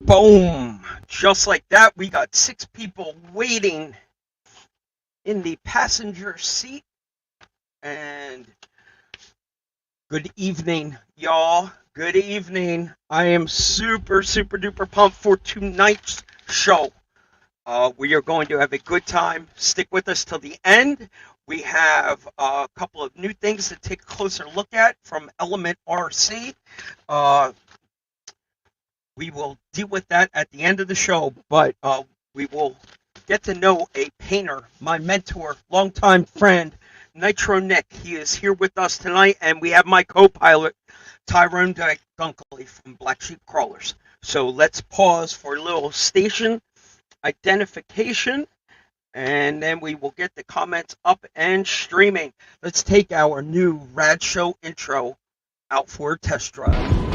Boom! Just like that, we got 6 people waiting in the passenger seat. And good evening, y'all. Good evening. I am super duper pumped for tonight's show. We are going to have a good time. Stick with us till the end. We have a couple of new things to take a closer look at from Element RC. We will deal with that at the end of the show, but we will get to know a painter, my mentor, longtime friend, Nitro Nick. He is here with us tonight, and we have my co-pilot, Tyrone Dunkley from Black Sheep Crawlers. So let's pause for a little station identification, and then we will get the comments up and streaming. Let's take our new Rad Show intro out for a test drive.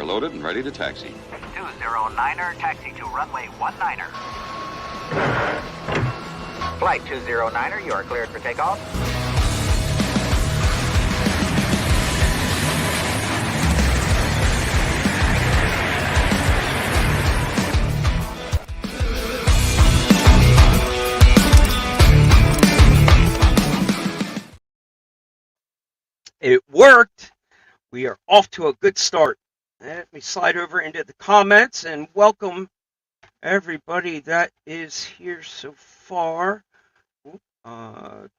Loaded and ready to taxi. 209er, taxi to runway 19er. Flight 209er, you are cleared for takeoff. It worked. We are off to a good start. Let me slide over into the comments and welcome everybody that is here so far.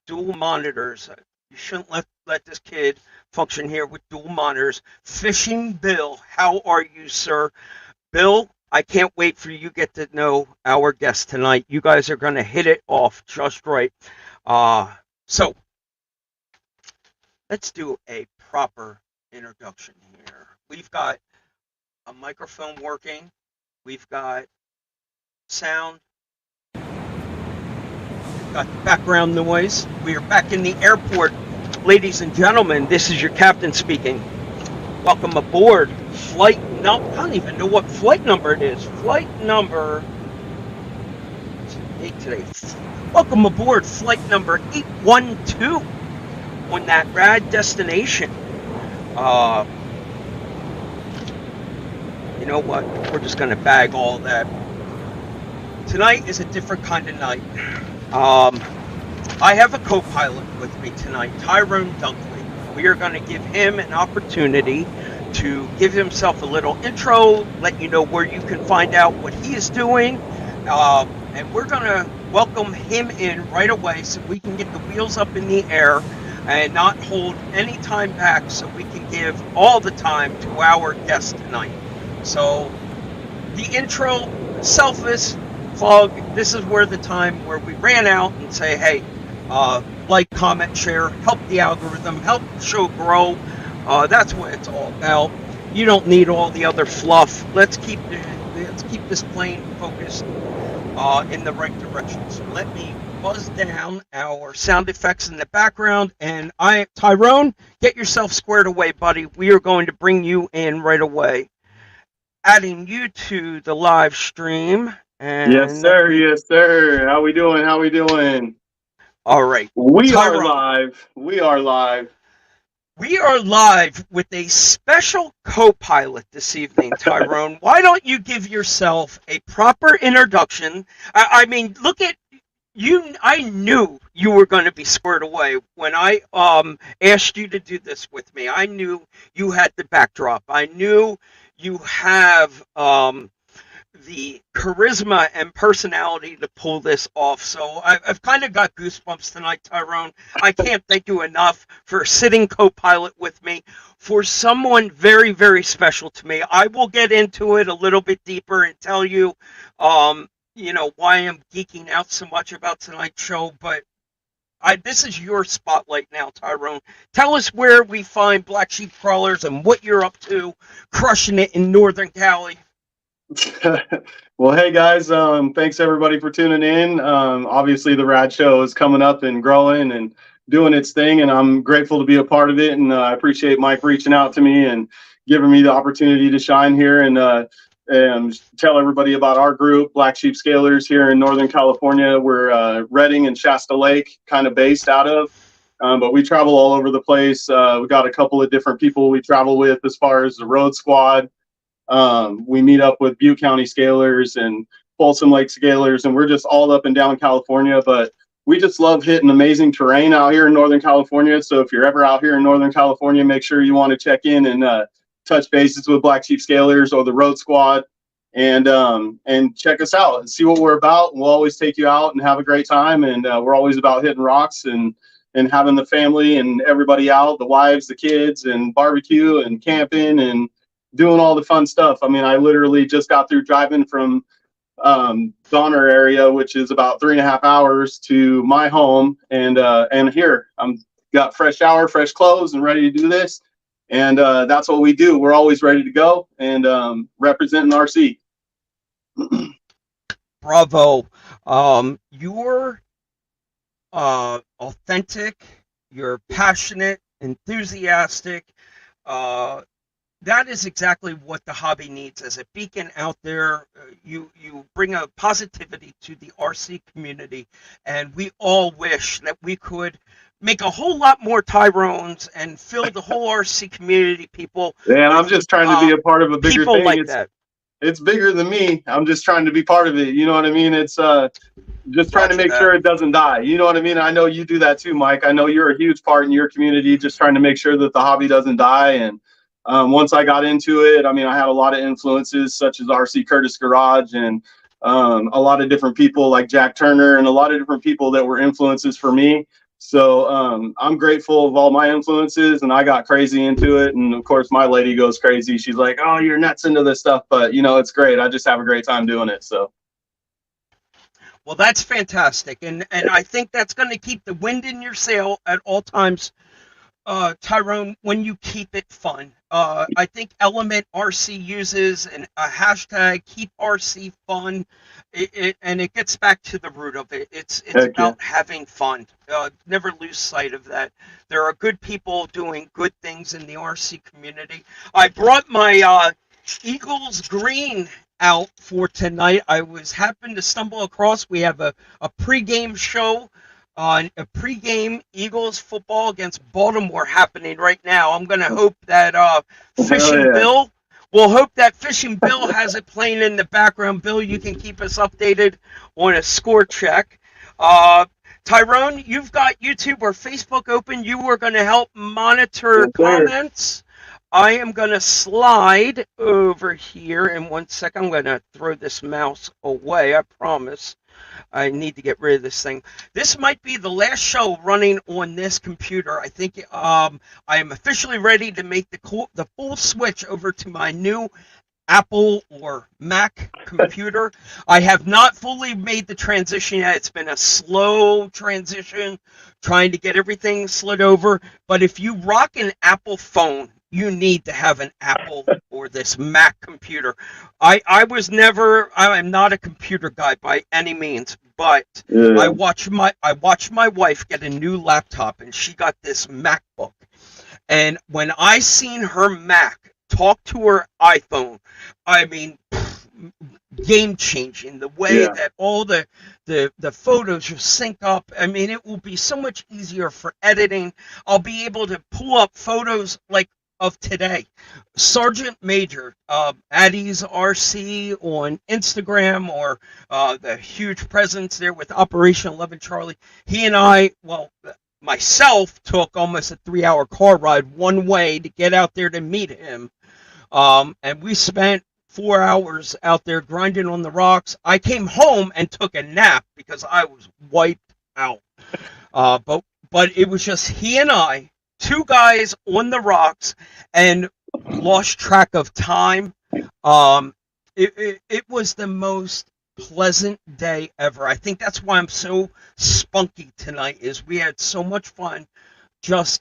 Dual monitors. You shouldn't let this kid function here with dual monitors. Fishing Bill, how are you, sir? Bill, I can't wait for you to get to know our guest tonight. You guys are going to hit it off just right. So, let's do a proper introduction here. We've got a microphone working. We've got sound. We've got the background noise. We are back in the airport. Ladies and gentlemen, this is your captain speaking. Welcome aboard. I don't even know what flight number it is. Flight number... What's the date today? Welcome aboard flight number 812 on that rad destination. You know what? We're just going to bag all that. Tonight is a different kind of night. I have a co-pilot with me tonight, Tyrone Dunkley. We are going to give him an opportunity to give himself a little intro, let you know where you can find out what he is doing. And we're going to welcome him in right away so we can get the wheels up in the air and not hold any time back so we can give all the time to our guest tonight. So the intro, selfish plug, this is where the time where we ran out and say, hey, like, comment, share, help the algorithm, help the show grow. That's what it's all about. You don't need all the other fluff. Let's keep this plane focused in the right direction. So let me buzz down our sound effects in the background, and Tyrone, get yourself squared away, buddy. We are going to bring you in right away. Adding you to the live stream. And yes, sir. Yes, sir. How we doing? How we doing? All right. We Tyrone, are live. We are live. We are live with a special co-pilot this evening, Tyrone. Why don't you give yourself a proper introduction? I mean, look at you. I knew you were going to be squared away when I asked you to do this with me. I knew you had the backdrop. I knew you have the charisma and personality to pull this off. So I've kind of got goosebumps tonight, Tyrone. I can't thank you enough for sitting co-pilot with me, for someone very, very special to me. I will get into it a little bit deeper and tell you, you know, why I'm geeking out so much about tonight's show, but this is your spotlight now, Tyrone. Tell us where we find Black Sheep Crawlers and what you're up to, crushing it in Northern Cali. Well, hey guys, thanks everybody for tuning in. Obviously the Rad Show is coming up and growing and doing its thing, and I'm grateful to be a part of it. And I appreciate Mike reaching out to me and giving me the opportunity to shine here and tell everybody about our group, Black Sheep Scalers here in Northern California. We're Redding and Shasta Lake kind of based out of, but we travel all over the place. We got a couple of different people we travel with as far as the road squad. We meet up with Butte County Scalers and Folsom Lake Scalers, and we're just all up and down California, but we just love hitting amazing terrain out here in Northern California. So if you're ever out here in Northern California, make sure you want to check in and touch bases with Black Sheep Scalers or the Road Squad, and check us out and see what we're about. We'll always take you out and have a great time. And we're always about hitting rocks and having the family and everybody out, the wives, the kids, and barbecue and camping and doing all the fun stuff. I mean, I literally just got through driving from Donner area, which is about 3.5 hours to my home, and here I'm got fresh shower, fresh clothes, and ready to do this. And that's what we do. We're always ready to go and representing RC. Bravo. You're authentic, you're passionate, enthusiastic. That is exactly what the hobby needs. As a beacon out there, you bring a positivity to the RC community, and we all wish that we could make a whole lot more Tyrones and fill the whole RC community, people. Yeah, I'm just trying to be a part of a bigger people thing. Like that. It's bigger than me. I'm just trying to be part of it. You know what I mean? It's just trying to make sure it doesn't die. You know what I mean? I know you do that too, Mike. I know you're a huge part in your community, just trying to make sure that the hobby doesn't die. And once I got into it, I mean, I had a lot of influences such as RC Curtis Garage and a lot of different people like Jack Turner and a lot of different people that were influences for me. So I'm grateful of all my influences, and I got crazy into it. And of course, my lady goes crazy. She's like, "Oh, you're nuts into this stuff," but you know, it's great. I just have a great time doing it. So. Well, that's fantastic, and I think that's going to keep the wind in your sail at all times, Tyrone, when you keep it fun. I think Element RC uses a hashtag, keep RC fun, and it gets back to the root of it. It's about having fun. Never lose sight of that. There are good people doing good things in the RC community. I brought my Eagles green out for tonight. I happened to stumble across, we have a pregame show on a pregame Eagles football against Baltimore happening right now. I'm going to hope that Bill, we'll hope that Fishing Bill has it playing in the background. Bill, you can keep us updated on a score check. Tyrone, you've got YouTube or Facebook open. You are going to help monitor comments. I am going to slide over here in 1 second. I'm going to throw this mouse away, I promise. I need to get rid of this thing. This might be the last show running on this computer. I think I am officially ready to make the full switch over to my new Apple or Mac computer. I have not fully made the transition yet. It's been a slow transition, trying to get everything slid over. But if you rock an Apple phone, you need to have an Apple or this Mac computer. I am not a computer guy by any means, but I watched my wife get a new laptop, and she got this MacBook. And when I seen her Mac talk to her iPhone, I mean, game changing. The way that all the photos will sync up. I mean, it will be so much easier for editing. I'll be able to pull up photos like of today. Sergeant Major, Addie's RC on Instagram, or the huge presence there with Operation 11 Charlie. He and I, myself, took almost a 3-hour car ride one way to get out there to meet him. And we spent 4 hours out there grinding on the rocks. I came home and took a nap because I was wiped out. But it was just he and I, two guys on the rocks, and lost track of time. It was the most pleasant day ever. I think that's why I'm so spunky tonight, is we had so much fun just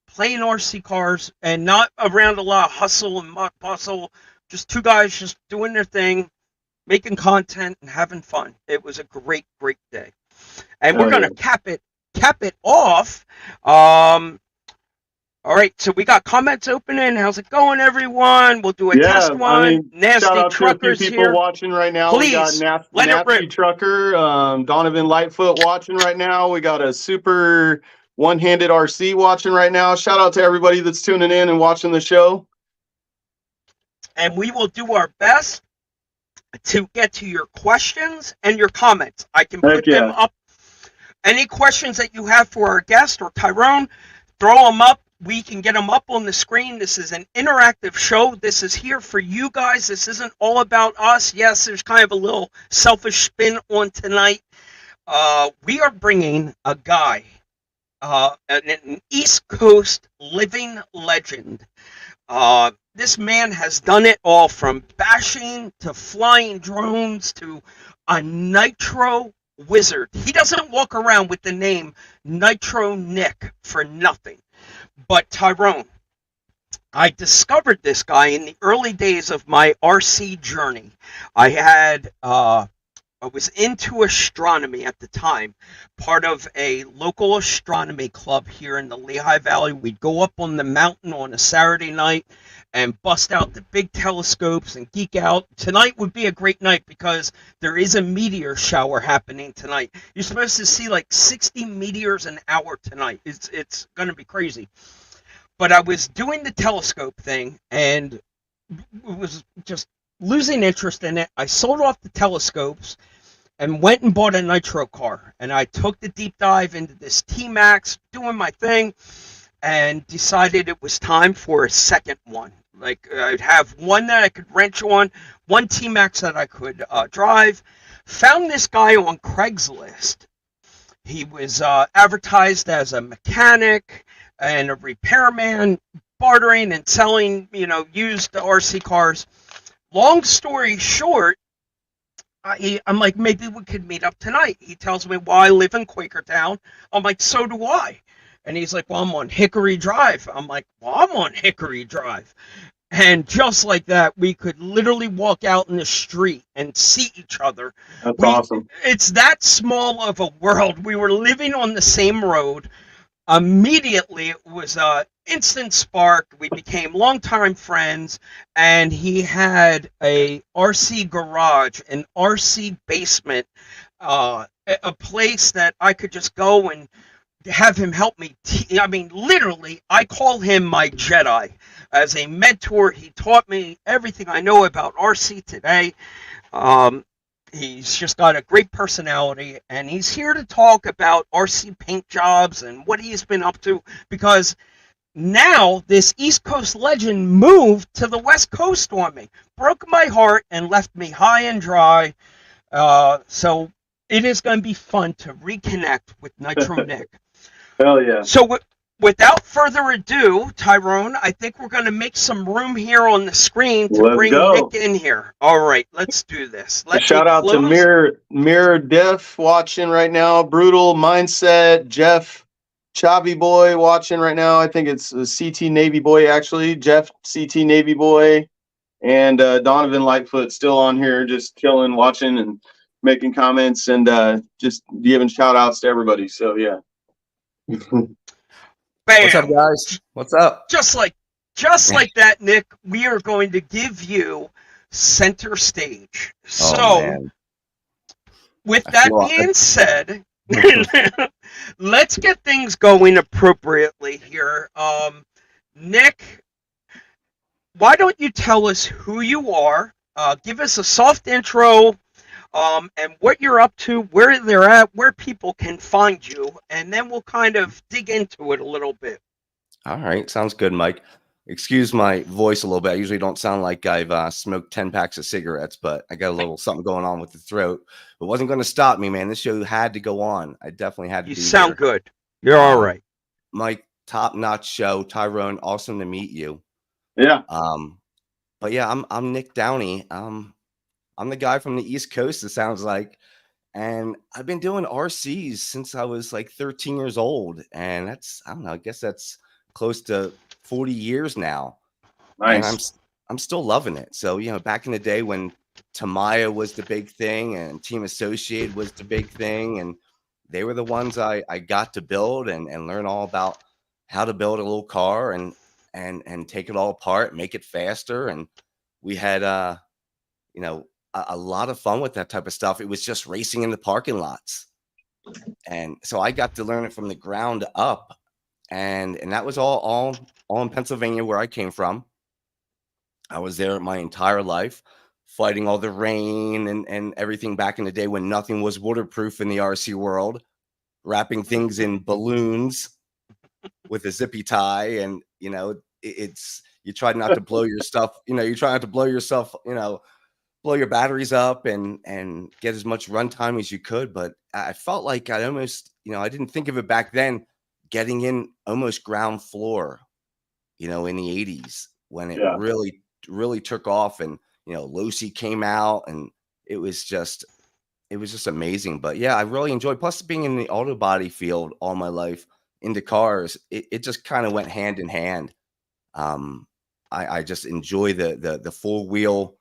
playing RC cars and not around a lot of hustle and bustle. Just two guys just doing their thing, making content and having fun. It was a great, great day. And we're going to cap it off All right, so we got comments opening. How's it going, everyone? We'll do a test Yeah, I one. mean, shout Nasty out to a few Truckers people here. watching right now. We got Please, let it Nasty rip. Trucker, Donovan Lightfoot watching right now. We got a super one-handed RC watching right now. Shout out to everybody that's tuning in and watching the show. And we will do our best to get to your questions and your comments. I can Heck put them yeah. up. Any questions that you have for our guest or Tyrone, throw them up. We can get them up on the screen. This is an interactive show. This is here for you guys. This isn't all about us. Yes, there's kind of a little selfish spin on tonight. We are bringing a guy, an East Coast living legend. This man has done it all, from bashing to flying drones to a nitro wizard. He doesn't walk around with the name Nitro Nick for nothing. But Tyrone, I discovered this guy in the early days of my RC journey. I was into astronomy at the time, part of a local astronomy club here in the Lehigh Valley. We'd go up on the mountain on a Saturday night and bust out the big telescopes and geek out. Tonight would be a great night because there is a meteor shower happening tonight. You're supposed to see like 60 meteors an hour tonight. It's going to be crazy. But I was doing the telescope thing and was just losing interest in it. I sold off the telescopes and went and bought a nitro car. And I took the deep dive into this T-Max, doing my thing, and decided it was time for a second one. Like, I'd have one that I could wrench on, one T-Max that I could drive. Found this guy on Craigslist. He was advertised as a mechanic and a repairman, bartering and selling, used RC cars. Long story short, I'm like, maybe we could meet up tonight. He tells me, well, I live in Quakertown. I'm like, so do I. And he's like, well, I'm on Hickory Drive. I'm like, well, I'm on Hickory Drive. And just like that, we could literally walk out in the street and see each other. That's awesome. It's that small of a world. We were living on the same road. Immediately, it was an instant spark. We became longtime friends, and he had a RC garage, an RC basement, a place that I could just go and have him help me. I mean, literally, I call him my Jedi. As a mentor, he taught me everything I know about RC today. He's just got a great personality, and he's here to talk about RC paint jobs and what he's been up to, because now this East Coast legend moved to the West Coast on me, broke my heart, and left me high and dry. So it is going to be fun to reconnect with Nitro Nick. Hell yeah. So without further ado, Tyrone, I think we're going to make some room here on the screen to bring Nick in here. All right, let's do this. Shout out to Mirror Diff watching right now. Brutal Mindset. Jeff Chavi Boy watching right now. I think it's CT Navy Boy, actually. Jeff CT Navy Boy. And Donovan Lightfoot still on here, just chilling, watching, and making comments, and just giving shout outs to everybody. So, yeah. Bam. What's up, guys? What's up? Just like that, Nick, we are going to give you center stage. So, with that being said, let's get things going appropriately here. Nick, why don't you tell us who you are? Give us a soft intro. And what you're up to, where they're at, where people can find you, and then we'll kind of dig into it a little bit. All right. Sounds good, Mike. Excuse my voice a little bit. I usually don't sound like I've smoked 10 packs of cigarettes, but I got a little something going on with the throat. It wasn't going to stop me, man. This show had to go on. I definitely had to be here. You sound good. You're all right. Mike, top-notch show. Tyrone, awesome to meet you. Yeah. But yeah, I'm Nick Downey. I'm the guy from the East Coast, it sounds like. And I've been doing RCs since I was like 13 years old. And that's, I don't know, I guess that's close to 40 years now. Nice. And I'm still loving it. So, back in the day when Tamiya was the big thing and Team Associated was the big thing, and they were the ones I got to build and learn all about how to build a little car and take it all apart, make it faster. And we had you know, a lot of fun with that type of stuff. It was just racing in the parking lots. And so I got to learn it from the ground up. And that was all in Pennsylvania, where I came from. I was there my entire life, fighting all the rain and everything back in the day when nothing was waterproof in the RC world, wrapping things in balloons with a zippy tie. And, you know, it's, you try not to blow your stuff, you know, you try not to blow yourself, you know, blow your batteries up and get as much runtime as you could. But I felt like I almost, you know, I didn't think of it back then, getting in almost ground floor, you know, in the 80s when it really took off. And, you know, Lucy came out and it was just amazing. But yeah, I really enjoyed, plus being in the auto body field all my life into cars, it just kind of went hand in hand. I just enjoy the full wheel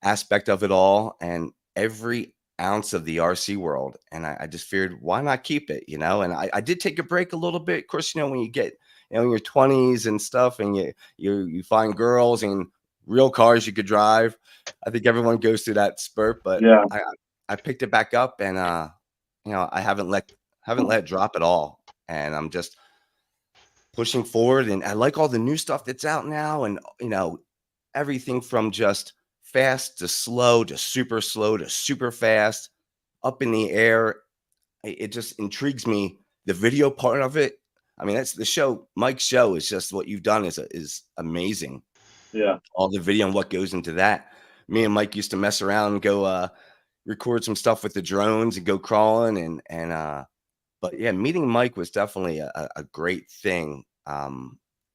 aspect of it all and every ounce of the RC world. And I just figured, why not keep it, you know? And I did take a break a little bit. Of course, you know, when you get, you know, in your 20s and stuff, and you find girls and real cars you could drive. I think everyone goes through that spurt, but Yeah. I picked it back up, and you know, I haven't let it drop at all. And I'm just pushing forward, and I like all the new stuff that's out now, and you know, everything from just fast to slow to super fast, up in the air. It just intrigues me. The video part of it, I mean, that's the show. Mike's show is just, what you've done is amazing. Yeah. All the video and what goes into that. Me and Mike used to mess around and go record some stuff with the drones and go crawling and but yeah, meeting Mike was definitely a great thing.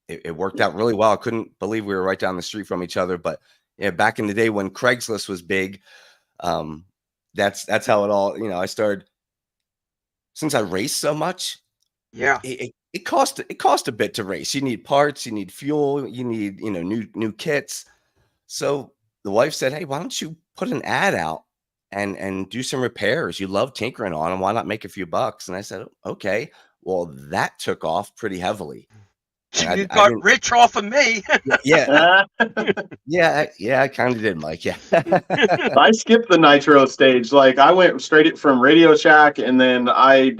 It worked out really well. I couldn't believe we were right down the street from each other. But yeah, back in the day when Craigslist was big, that's how it all, you know, I started. Since I raced so much, Yeah. it cost a bit to race. You need parts, you need fuel, you need, you know, new kits. So the wife said, "Hey, why don't you put an ad out and do some repairs? You love tinkering on them. Why not make a few bucks?" And I said, "Okay." Well, that took off pretty heavily. And You I got didn't. rich off of me. Yeah, I kind of did, Mike. Yeah. I skipped the Nitro stage. Like, I went straight from Radio Shack, and then I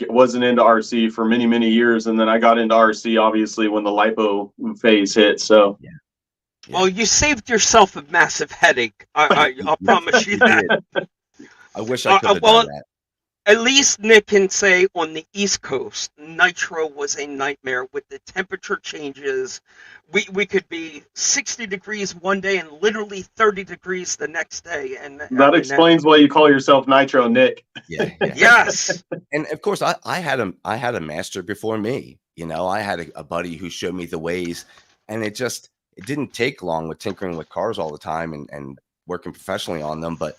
wasn't into RC for many years, and then I got into RC obviously when the lipo phase hit. So Yeah. Well, you saved yourself a massive headache. I'll promise you that. I wish I could have done that. At least Nick can say on the East Coast, Nitro was a nightmare with the temperature changes. We could be 60 degrees one day and literally 30 degrees the next day. And that explains why you call yourself Nitro Nick. Yeah. Yes. And of course, I had a master before me. You know, I had a buddy who showed me the ways, and it didn't take long with tinkering with cars all the time and working professionally on them. But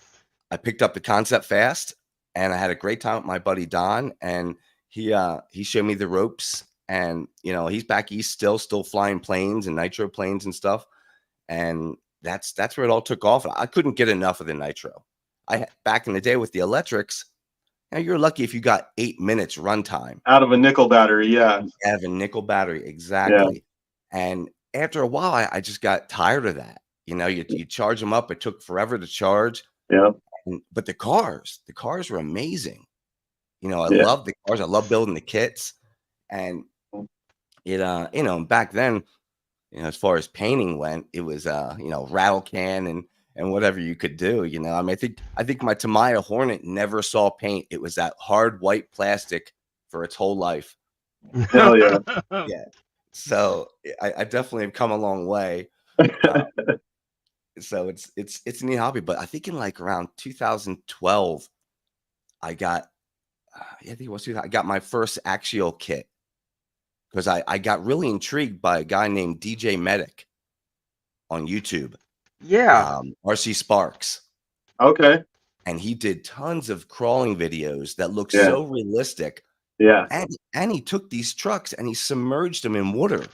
I picked up the concept fast. And I had a great time with my buddy Don, and he showed me the ropes. And you know, he's back east still flying planes and nitro planes and stuff. And that's where it all took off. I couldn't get enough of the nitro. Back in the day with the electrics, you know, you're lucky if you got 8 minutes runtime Out of a nickel battery. Yeah. Out of a nickel battery, exactly. Yeah. And after a while, I just got tired of that. You know, you charge them up. It took forever to charge. Yeah. But the cars were amazing. You know, I love the cars. I love building the kits. And it, you know, back then, you know, as far as painting went, it was, you know, rattle can and whatever you could do, you know. I mean, I think my Tamiya Hornet never saw paint. It was that hard white plastic for its whole life. Hell yeah. Yeah. So I definitely have come a long way. So it's a neat hobby. But I think in like around 2012, I got, I think it was, I got my first axial kit because I got really intrigued by a guy named DJ Medic on YouTube. Yeah. RC Sparks. Okay. And he did tons of crawling videos that looked so realistic. Yeah. And he took these trucks and he submerged them in water.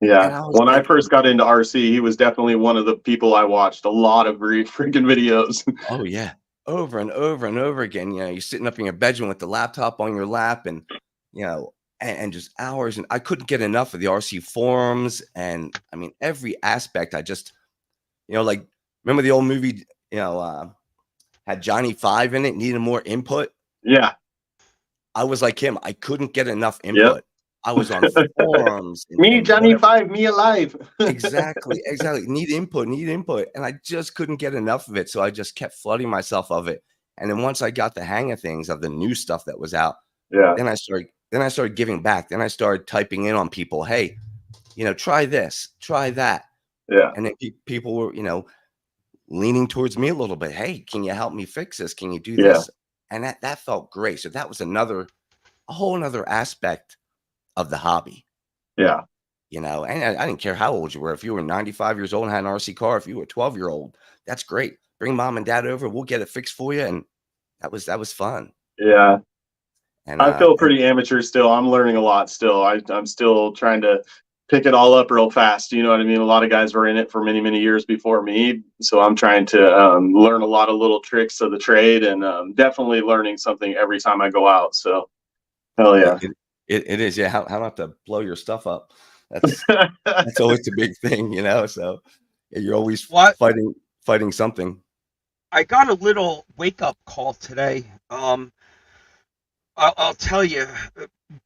Yeah. When I first got into RC, he was definitely one of the people I watched a lot of freaking videos. Oh yeah. Over and over and over again. You know, you're sitting up in your bedroom with the laptop on your lap, and you know, and just hours. And I couldn't get enough of the RC forums. And I mean, every aspect, I just, like, remember the old movie, had Johnny Five in it, needed more input. Yeah. I was like him. I couldn't get enough Yep. input. I was on forums. Me, and Johnny whatever. Five, me alive. Exactly. Need input. And I just couldn't get enough of it. So I just kept flooding myself of it. And then once I got the hang of things, of the new stuff that was out, Yeah. then I started giving back. Then I started typing in on people, hey, try this, try that. Yeah. And then people were, leaning towards me a little bit. Hey, can you help me fix this? Can you do this? And that felt great. So that was a whole another aspect of the hobby. Yeah. And I didn't care how old you were. If you were 95 years old and had an RC car, if you were a 12-year-old, that's great. Bring mom and dad over. We'll get it fixed for you. And that was fun. Yeah. And I feel pretty amateur still. I'm learning a lot still. I'm still trying to pick it all up real fast. You know what I mean? A lot of guys were in it for many, many years before me. So I'm trying to learn a lot of little tricks of the trade, and definitely learning something every time I go out. So hell yeah. It is. Yeah. How not to blow your stuff up. That's always a big thing, so you're always fighting something. I got a little wake-up call today. I'll tell you,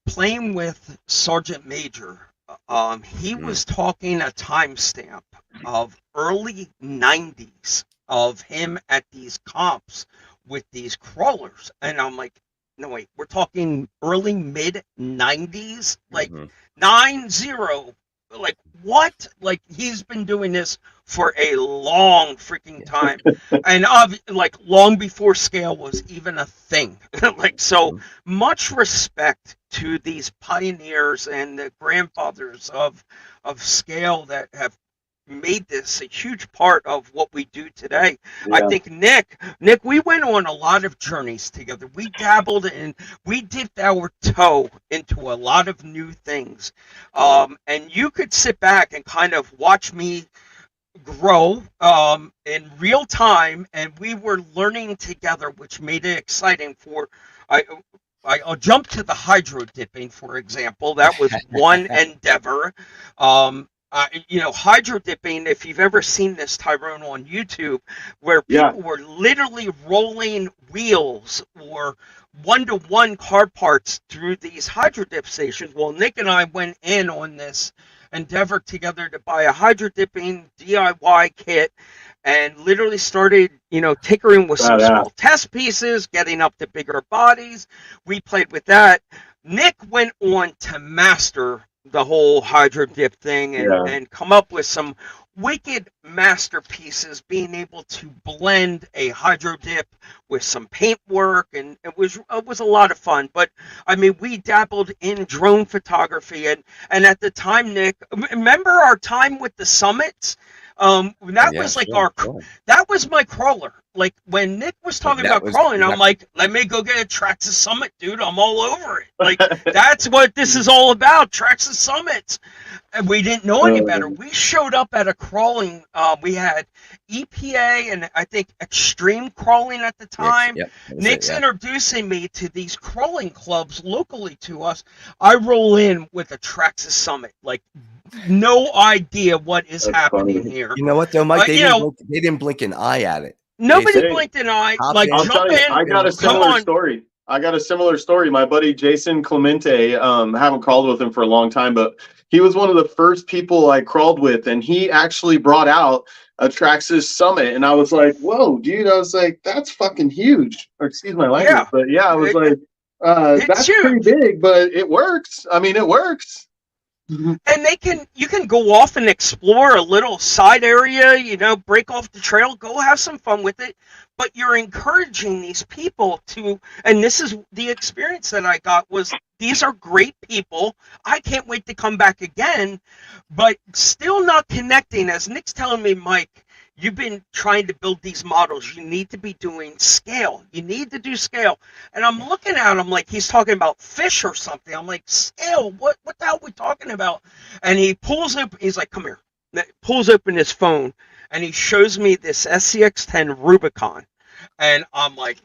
playing with Sergeant Major, he was talking a timestamp of early 90s of him at these comps with these crawlers. And I'm like, no, wait, we're talking early mid 90s, like 90, like what? Like he's been doing this for a long freaking time, and like long before scale was even a thing. Like, so much respect to these pioneers and the grandfathers of scale that have made this a huge part of what we do today. Yeah. I think Nick, we went on a lot of journeys together. We dabbled and we dipped our toe into a lot of new things. And you could sit back and kind of watch me grow in real time, and we were learning together, which made it exciting. I'll jump to the hydro dipping, for example. That was one endeavor. Hydro dipping, if you've ever seen this, Tyrone, on YouTube, where people were literally rolling wheels or one-to-one car parts through these hydro dip stations. Well, Nick and I went in on this endeavor together to buy a hydro dipping DIY kit and literally started, tinkering with some small test pieces, getting up to bigger bodies. We played with that. Nick went on to master the whole hydro dip thing and come up with some wicked masterpieces, being able to blend a hydro dip with some paint work, and it was a lot of fun. But I mean, we dabbled in drone photography, and at the time, Nick, remember our time with the summits? That was my crawler. Like when Nick was talking about crawling, I'm like, let me go get a Traxxas Summit, dude. I'm all over it. Like that's what this is all about, Traxxas Summits. And we didn't know any better. We showed up at a crawling. We had EPA and I think Extreme Crawling at the time. Nick's introducing me to these crawling clubs locally to us. I roll in with a Traxxas Summit, like no idea what is happening here. You know what though, Mike? They didn't blink an eye at it. Nobody blinked an eye. Like, jump in. I got a similar story. My buddy Jason Clemente, haven't crawled with him for a long time, but he was one of the first people I crawled with, and he actually brought out a Traxxas Summit, and I was like, "Whoa, dude!" I was like, "That's fucking huge." Or excuse my language, but I was like, "That's huge. Pretty big, but it works." I mean, it works. And you can go off and explore a little side area, break off the trail, go have some fun with it. But you're encouraging these people to, and this is the experience that I got, was these are great people. I can't wait to come back again, but still not connecting. As Nick's telling me, Mike, you've been trying to build these models. You need to be doing scale. You need to do scale. And I'm looking at him like he's talking about fish or something. I'm like, scale? What the hell are we talking about? And he pulls up. He's like, come here. Pulls open his phone, and he shows me this SCX-10 Rubicon. And I'm like,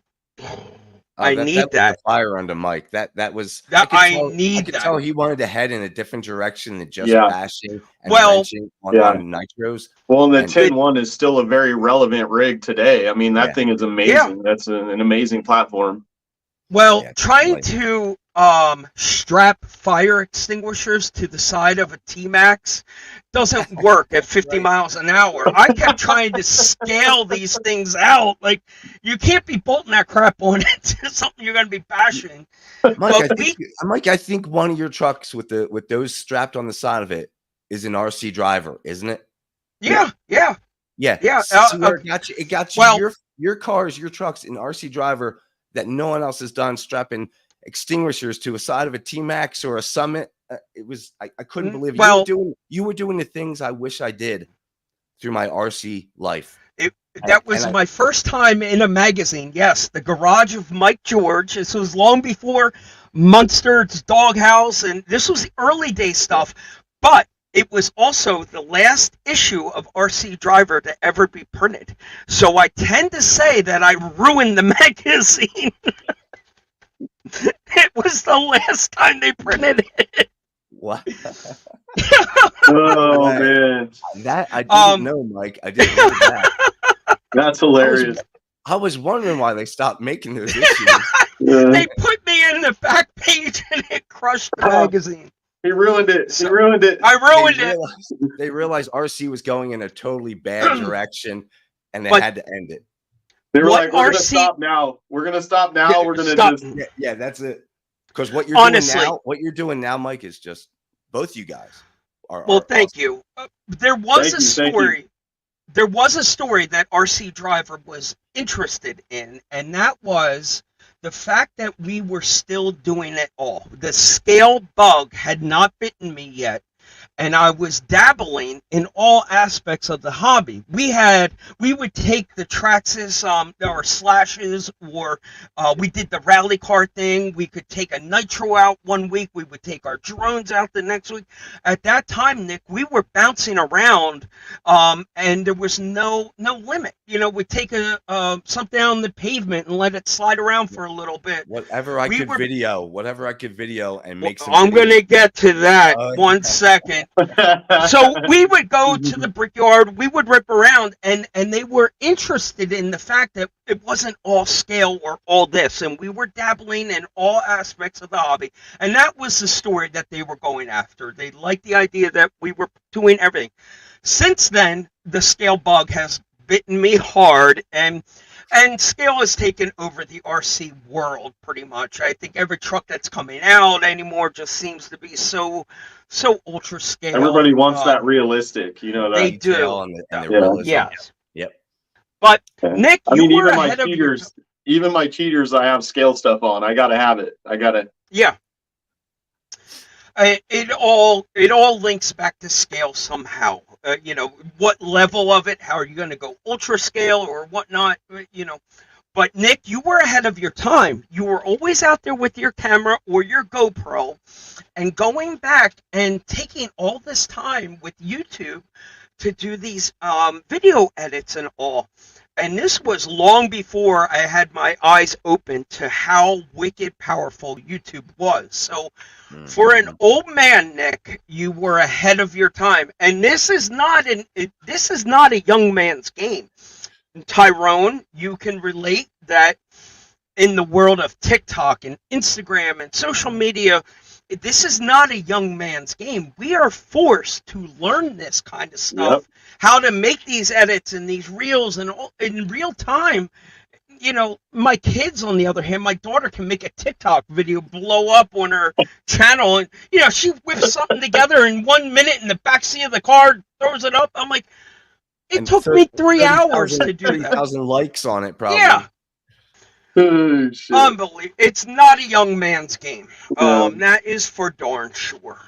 I that need was that. the fire under Mike. That was That I I could need tell that. he wanted to head in a different direction than just Yeah. bashing and Well, wrenching on nitros. Well, and the And 10-1 is still a very relevant rig today. I mean, that Yeah. thing is amazing. That's an amazing platform. Well, Yeah, trying definitely. to strap fire extinguishers to the side of a T-Max doesn't work at 50 Right. miles an hour. I kept trying to scale these things out. Like, you can't be bolting that crap on into something you're going to be bashing. Mike, I think one of your trucks with those strapped on the side of it is an RC driver, isn't it? Yeah. See where it got you? It got you Well, your cars, your trucks, an RC driver that no one else has done, strapping extinguishers to a side of a T-Max or a Summit. It was I couldn't believe it. You were doing the things I wish I did through my RC life. That was my first time in a magazine. Yes, the garage of Mike George. This was long before Munster's Doghouse, and this was the early day stuff. But it was also the last issue of RC Driver to ever be printed. So I tend to say that I ruined the magazine. It was the last time they printed it. What? Oh man, that I didn't know, Mike. I didn't know that. That's hilarious. I was wondering why they stopped making those issues. They put me in the back page and it crushed the magazine. He ruined it. He ruined it. I ruined it. They realized RC was going in a totally bad direction, and they had to end it. They were like, "We're gonna stop now. We're gonna stop now. We're gonna stop. Yeah, that's it." Because what you're doing now, Mike, is just both you guys are. Well, thank you. There was a story. There was a story that RC Driver was interested in, and that was the fact that we were still doing it all. The scale bug had not bitten me yet, and I was dabbling in all aspects of the hobby. We would take the Traxxas, or Slashes, or we did the rally car thing. We could take a Nitro out one week. We would take our drones out the next week. At that time, Nick, we were bouncing around, and there was no limit. You know, we'd take something on the pavement and let it slide around for a little bit. Whatever I could video and make some. I'm going to get to that. 1 second. So we would go to the brickyard, we would rip around, and they were interested in the fact that it wasn't all scale or all this, and we were dabbling in all aspects of the hobby, and that was the story that they were going after. They liked the idea that we were doing everything. Since then, the scale bug has bitten me hard, and scale has taken over the RC world pretty much. I think every truck that's coming out anymore just seems to be so ultra scale. Everybody wants that realistic, you know. That they do. Yes. Yep. But Nick, even my cheaters, I have scale stuff on. I gotta have it. Yeah. It all links back to scale somehow. You know, what level of it? How are you going to go ultra scale or whatnot? You know, but Nick, you were ahead of your time. You were always out there with your camera or your GoPro, and going back and taking all this time with YouTube to do these video edits and all. And this was long before I had my eyes open to how wicked powerful YouTube was. So for an old man, Nick, you were ahead of your time. And this is not a young man's game. Tyrone, you can relate that in the world of TikTok and Instagram and social media, this is not a young man's game. We are forced to learn this kind of stuff, how to make these edits and these reels and in real time. You know, my kids, on the other hand, my daughter can make a TikTok video blow up on her channel, and you know, she whips something together in 1 minute in the backseat of the car, throws it up. I'm like, it took me 3 hours to do that. 30,000 likes on it, probably. Yeah. Unbelievable. It's not a young man's game. That is for darn sure.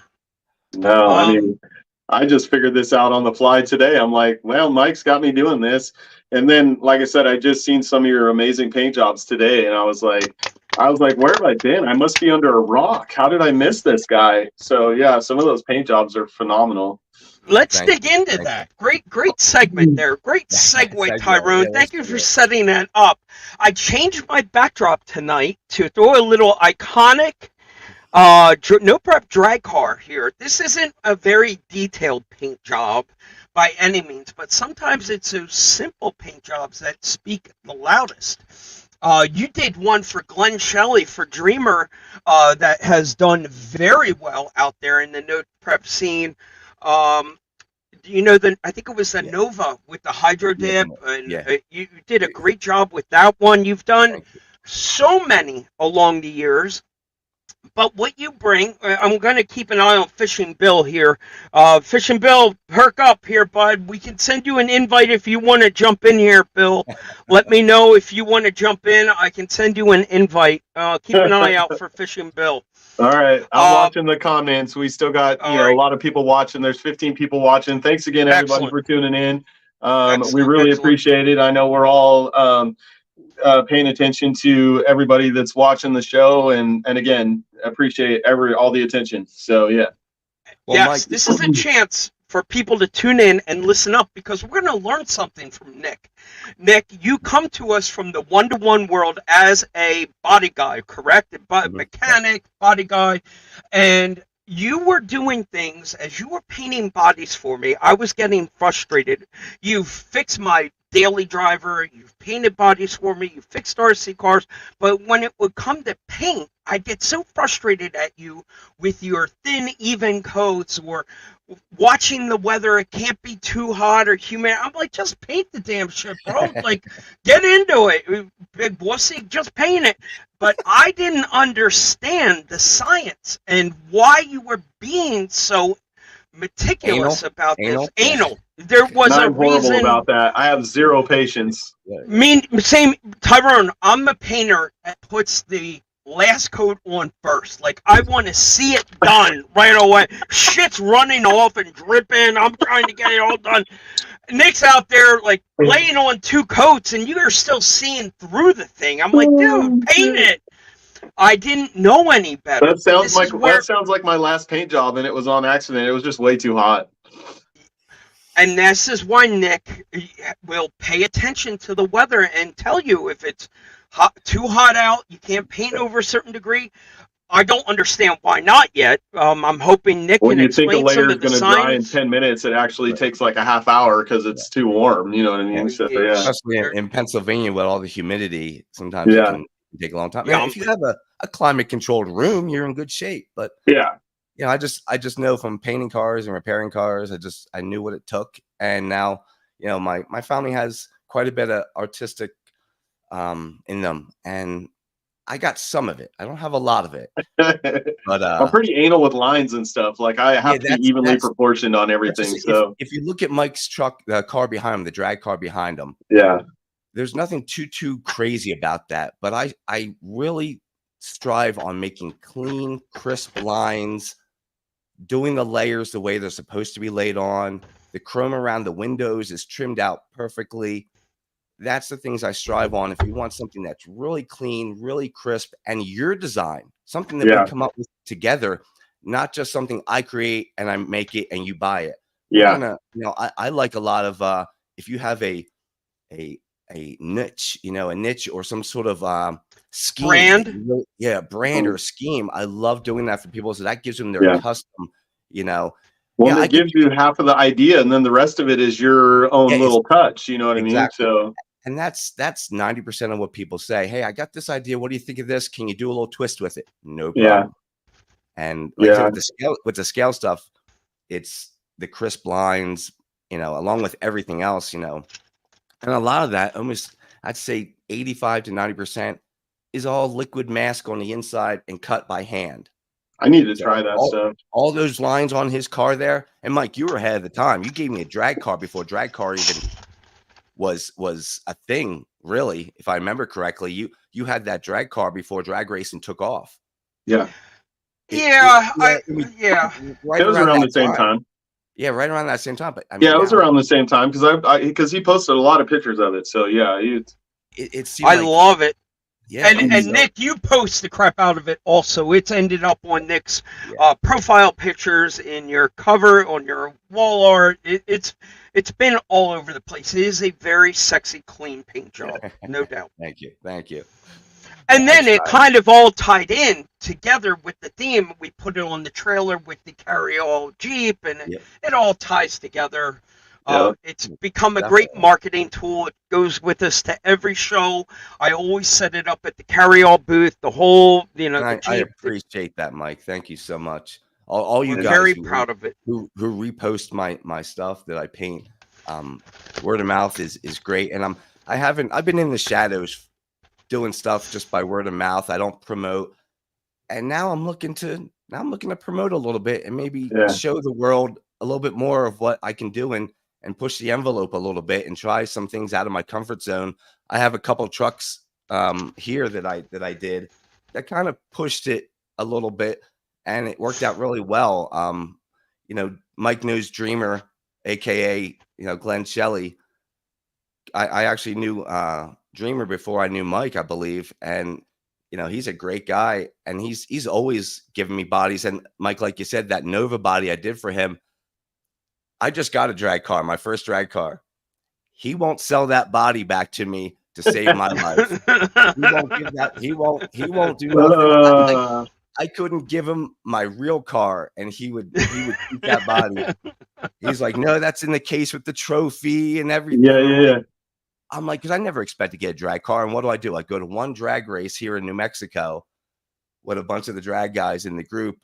No, I mean, I just figured this out on the fly today. I'm like, well, Mike's got me doing this. And then, like I said, I just seen some of your amazing paint jobs today, and I was like, where have I been? I must be under a rock. How did I miss this guy? So yeah, some of those paint jobs are phenomenal. Let's Thank dig into Thank that. Great segment there. Great segue, Segue, Tyrone. yeah, Thank let's you do for it. setting that up. I changed my backdrop tonight to throw a little iconic no prep drag car here. This isn't a very detailed paint job by any means, but sometimes it's those simple paint jobs that speak the loudest. You did one for Glenn Shelley for Dreamer that has done very well out there in the no prep scene. Um, you know, I think it was the Yeah. Nova with the hydro dip, and Yeah. you did a great job with that one. You've done Thank you. so many along the years. But what you bring, I'm going to keep an eye on Fishing Bill here. Fishing Bill, perk up here, bud. We can send you an invite if you want to jump in here, Bill. Let me know if you want to jump in. I can send you an invite. Keep an eye out for Fishing Bill. All right. I'm watching the comments. We still got, a lot of people watching. There's 15 people watching. Thanks again, everybody, for tuning in. We really appreciate it. I know we're all paying attention to everybody that's watching the show. And again, appreciate all the attention. So, yeah. Well, Yes, Mike, this is a chance for people to tune in and listen up because we're going to learn something from Nick. Nick, you come to us from the one-to-one world as a body guy, correct? Mechanic, body guy, and you were doing things as you were painting bodies for me. I was getting frustrated. You've fixed my daily driver, you've painted bodies for me, you fixed RC cars, but when it would come to paint, I'd get so frustrated at you with your thin, even coats or watching the weather. It can't be too hot or humid. I'm like, just paint the damn shit, bro. Like, get into it, big wussy, just paint it. But I didn't understand the science and why you were being so meticulous about this. Anal. There was a reason. Horrible about that. I have zero patience. Same, Tyrone. I'm the painter that puts the last coat on first. Like, I want to see it done right away. Shit's running off and dripping. I'm trying to get it all done. Nick's out there like laying on 2 coats, and you're still seeing through the thing. I'm like, dude, paint it. I didn't know any better. That sounds like my last paint job, and it was on accident. It was just way too hot. And this is why Nick will pay attention to the weather and tell you if it's too hot out, you can't paint over a certain degree. I don't understand why not yet. I'm hoping Nick can explain some of the science. When you think a layer is going to dry in 10 minutes, it actually takes like a half hour because it's too warm. You know what I mean? So, yeah. Especially in Pennsylvania with all the humidity, sometimes it can take a long time. Yeah, if you have a climate-controlled room, you're in good shape. But I just know from painting cars and repairing cars, I knew what it took, and now my family has quite a bit of artistic in them, and I got some of it. I don't have a lot of it, but I'm pretty anal with lines and stuff. Like I have to be evenly proportioned on everything. So if you look at Mike's truck, the car behind him, the drag car behind him, there's nothing too crazy about that. But I really strive on making clean, crisp lines, doing the layers the way they're supposed to be laid on. The chrome around the windows is trimmed out perfectly. That's the things I strive on. If you want something that's really clean, really crisp, and your design, something that we come up with together, not just something I create and I make it and you buy it. I like a lot of if you have a niche, a niche or some sort of scheme, brand or scheme. I love doing that for people, so that gives them their custom, Well, it gives you half of the idea, and then the rest of it is your own little touch. You know what I mean? So, and that's 90% of what people say. Hey, I got this idea. What do you think of this? Can you do a little twist with it? No problem. Yeah. And like with the scale stuff, it's the crisp lines, along with everything else, and a lot of that, almost I'd say 85 to 90%, is all liquid mask on the inside and cut by hand. I need to try that stuff. All those lines on his car there. And Mike, you were ahead of the time. You gave me a drag car before drag car even was a thing, really. If I remember correctly, you had that drag car before drag racing took off. Yeah. Right it was around the same time. Yeah, right around that same time. But it was around the same time because he posted a lot of pictures of it. So yeah, I love it. Yeah, And Nick, you post the crap out of it also. It's ended up on Nick's profile pictures, in your cover, on your wall art. It's been all over the place. It is a very sexy, clean paint job, no doubt. Thank you. And then it kind of all tied in together with the theme. We put it on the trailer with the Carryall Jeep, and it all ties together. It's become a great marketing tool. It goes with us to every show. I always set it up at the Carryall booth. The whole, the Jeep. I appreciate that, Mike. Thank you so much. All you We're guys very proud of it. Who repost my stuff that I paint. Word of mouth is great, and I've been in the shadows doing stuff just by word of mouth. I don't promote, and now I'm looking to promote a little bit and maybe show the world a little bit more of what I can do and push the envelope a little bit and try some things out of my comfort zone. I have a couple trucks here that I did that kind of pushed it a little bit, and it worked out really well. Mike knows Dreamer, aka Glenn Shelley. I actually knew Dreamer before I knew Mike, I believe, and he's a great guy, and he's always giving me bodies. And Mike, like you said, that Nova body I did for him, I just got a drag car, my first drag car. He won't sell that body back to me to save my life. He won't give that. He won't do nothing. I couldn't give him my real car, and he would keep that body. He's like, no, that's in the case with the trophy and everything. Yeah. I'm like, because I never expect to get a drag car. And what do? I go to one drag race here in New Mexico with a bunch of the drag guys in the group.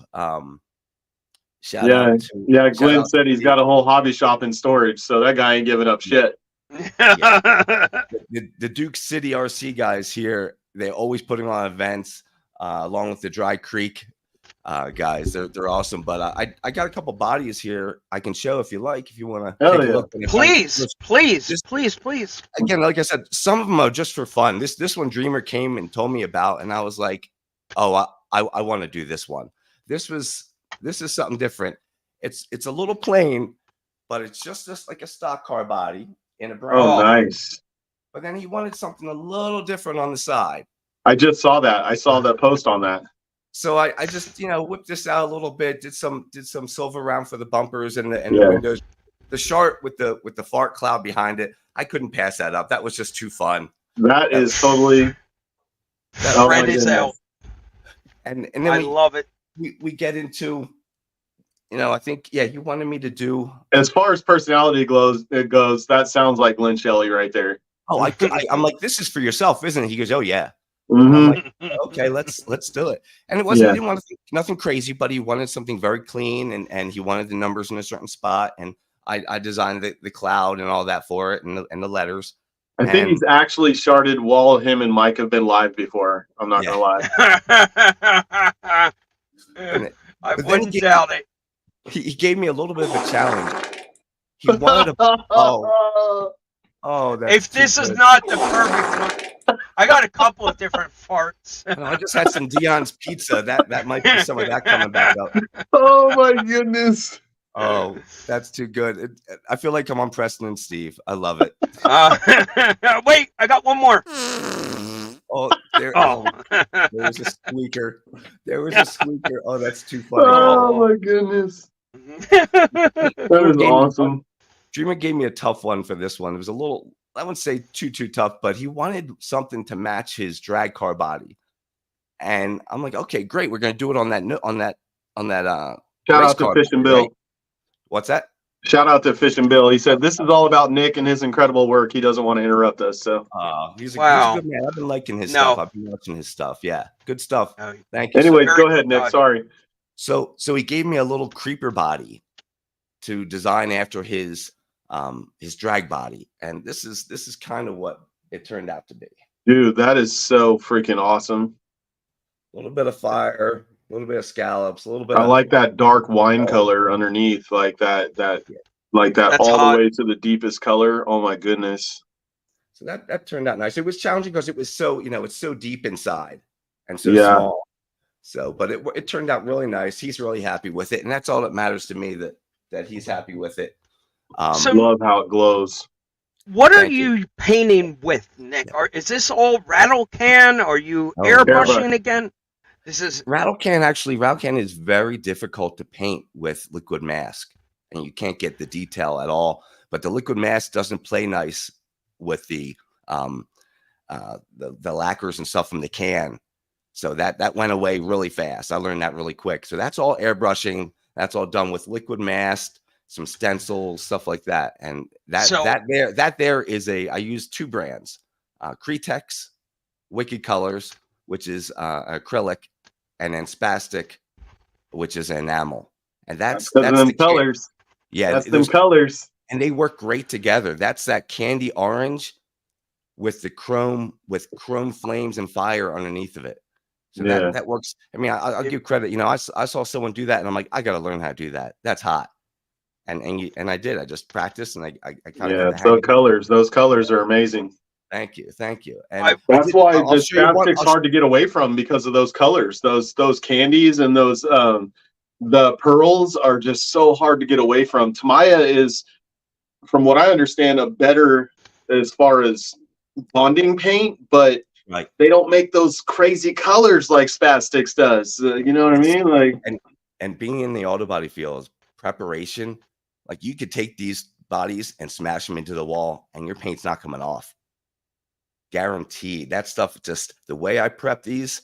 Shout out to, Glenn said he's got a whole hobby shop in storage, so that guy ain't giving up shit. The Duke City RC guys here, they're always putting on events along with the Dry Creek guys. They're awesome. But I got a couple bodies here I can show if you like, if you want to take a look. Please. Again, like I said, some of them are just for fun. This one Dreamer came and told me about, and I was like, oh, I want to do this one. This is something different. It's a little plain, but it's just like a stock car body in a brown. Oh, nice. But then he wanted something a little different on the side. I just saw that. I saw that post on that. So I just whipped this out a little bit, did some silver around for the bumpers and the windows. The Shark with the fart cloud behind it. I couldn't pass that up. That was just too fun. That is totally. That red is out. And then I love it. We get into, I think, you wanted me to do. As far as personality goes, that sounds like Glenn Shelley right there. Oh, I'm like, this is for yourself, isn't it? He goes, oh yeah. Mm-hmm. I'm like, okay, let's do it. And it wasn't, he didn't want to think nothing crazy, but he wanted something very clean, and he wanted the numbers in a certain spot, and I designed the cloud and all that for it, and the letters. I think he's actually sharded while him and Mike have been live before. I'm not gonna lie. I wouldn't doubt it. He gave me a little bit of a challenge. He wanted to. If this is not the perfect one, I got a couple of different farts. I just had some Dion's pizza. That might be some of that coming back up. Oh my goodness. Oh, that's too good. I feel like I'm on Preston and Steve. I love it. Wait, I got one more. There was a squeaker. Oh, that's too funny. Oh my goodness. That is awesome. Dreamer gave me a tough one for this one. It was a little, I wouldn't say too tough, but he wanted something to match his drag car body. And I'm like, okay, great. We're going to do it on that. Shout out to Fish and Bill. Right? What's that? Shout out to Fish and Bill. He said this is all about Nick and his incredible work. He doesn't want to interrupt us. So he's a good man. I've been liking his stuff. I've been watching his stuff. Yeah, good stuff. Thank you. Anyways, go ahead, Nick. Sorry. So he gave me a little creeper body to design after his drag body, and this is kind of what it turned out to be. Dude, that is so freaking awesome. A little bit of fire, a little bit of scallops, a little bit. I like that dark wine color underneath, like that That's all hot. the way to the deepest color. Oh my goodness. So that turned out nice. It was challenging because it was so, it's so deep inside and so small. So, but it turned out really nice. He's really happy with it, and that's all that matters to me. That he's happy with it. Love how it glows. What are Thank you. you painting with, Nick? Yeah. Is this all rattle can? Are you Oh, airbrushing Airbrush. again? This is rattle can is very difficult to paint with liquid mask, and you can't get the detail at all. But the liquid mask doesn't play nice with the lacquers and stuff from the can. So that went away really fast. I learned that really quick. So that's all airbrushing. That's all done with liquid mask, some stencils, stuff like that. And so. that there is I use two brands, Cretex, Wicked Colors, which is acrylic, and then Spastic, which is enamel. And That's because of them the colors. yeah, That's them colors. and they work great together. That's that candy orange with the chrome flames and fire underneath of it. So Yeah. that works. I mean, I'll give credit. You know, I saw someone do that, and I'm like, I got to learn how to do that. That's hot. And I did. I just practiced, and I kind of got the hang of it. colors. Those colors are amazing. Thank you. And That's why I'll the show you one. Spastic's hard to get away from because of those colors. Those candies and those the pearls are just so hard to get away from. Tamaya is, from what I understand, a better as far as bonding paint, but Right. they don't make those crazy colors like Spastix does. You know what I mean? Like, and being in the auto body field, preparation, like you could take these bodies and smash them into the wall, and your paint's not coming off. Guaranteed. That stuff, just the way I prep these,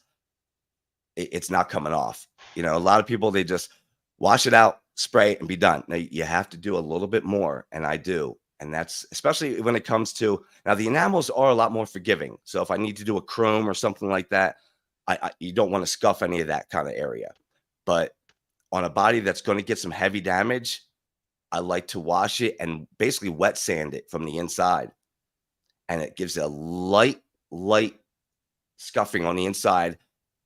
it's not coming off. You know, a lot of people, they just wash it out, spray it, and be done. Now you have to do a little bit more, and I do. And that's especially when it comes to, now the enamels are a lot more forgiving. So if I need to do a chrome or something like that, you don't want to scuff any of that kind of area. But on a body that's going to get some heavy damage, I like to wash it and basically wet sand it from the inside. And it gives a light scuffing on the inside,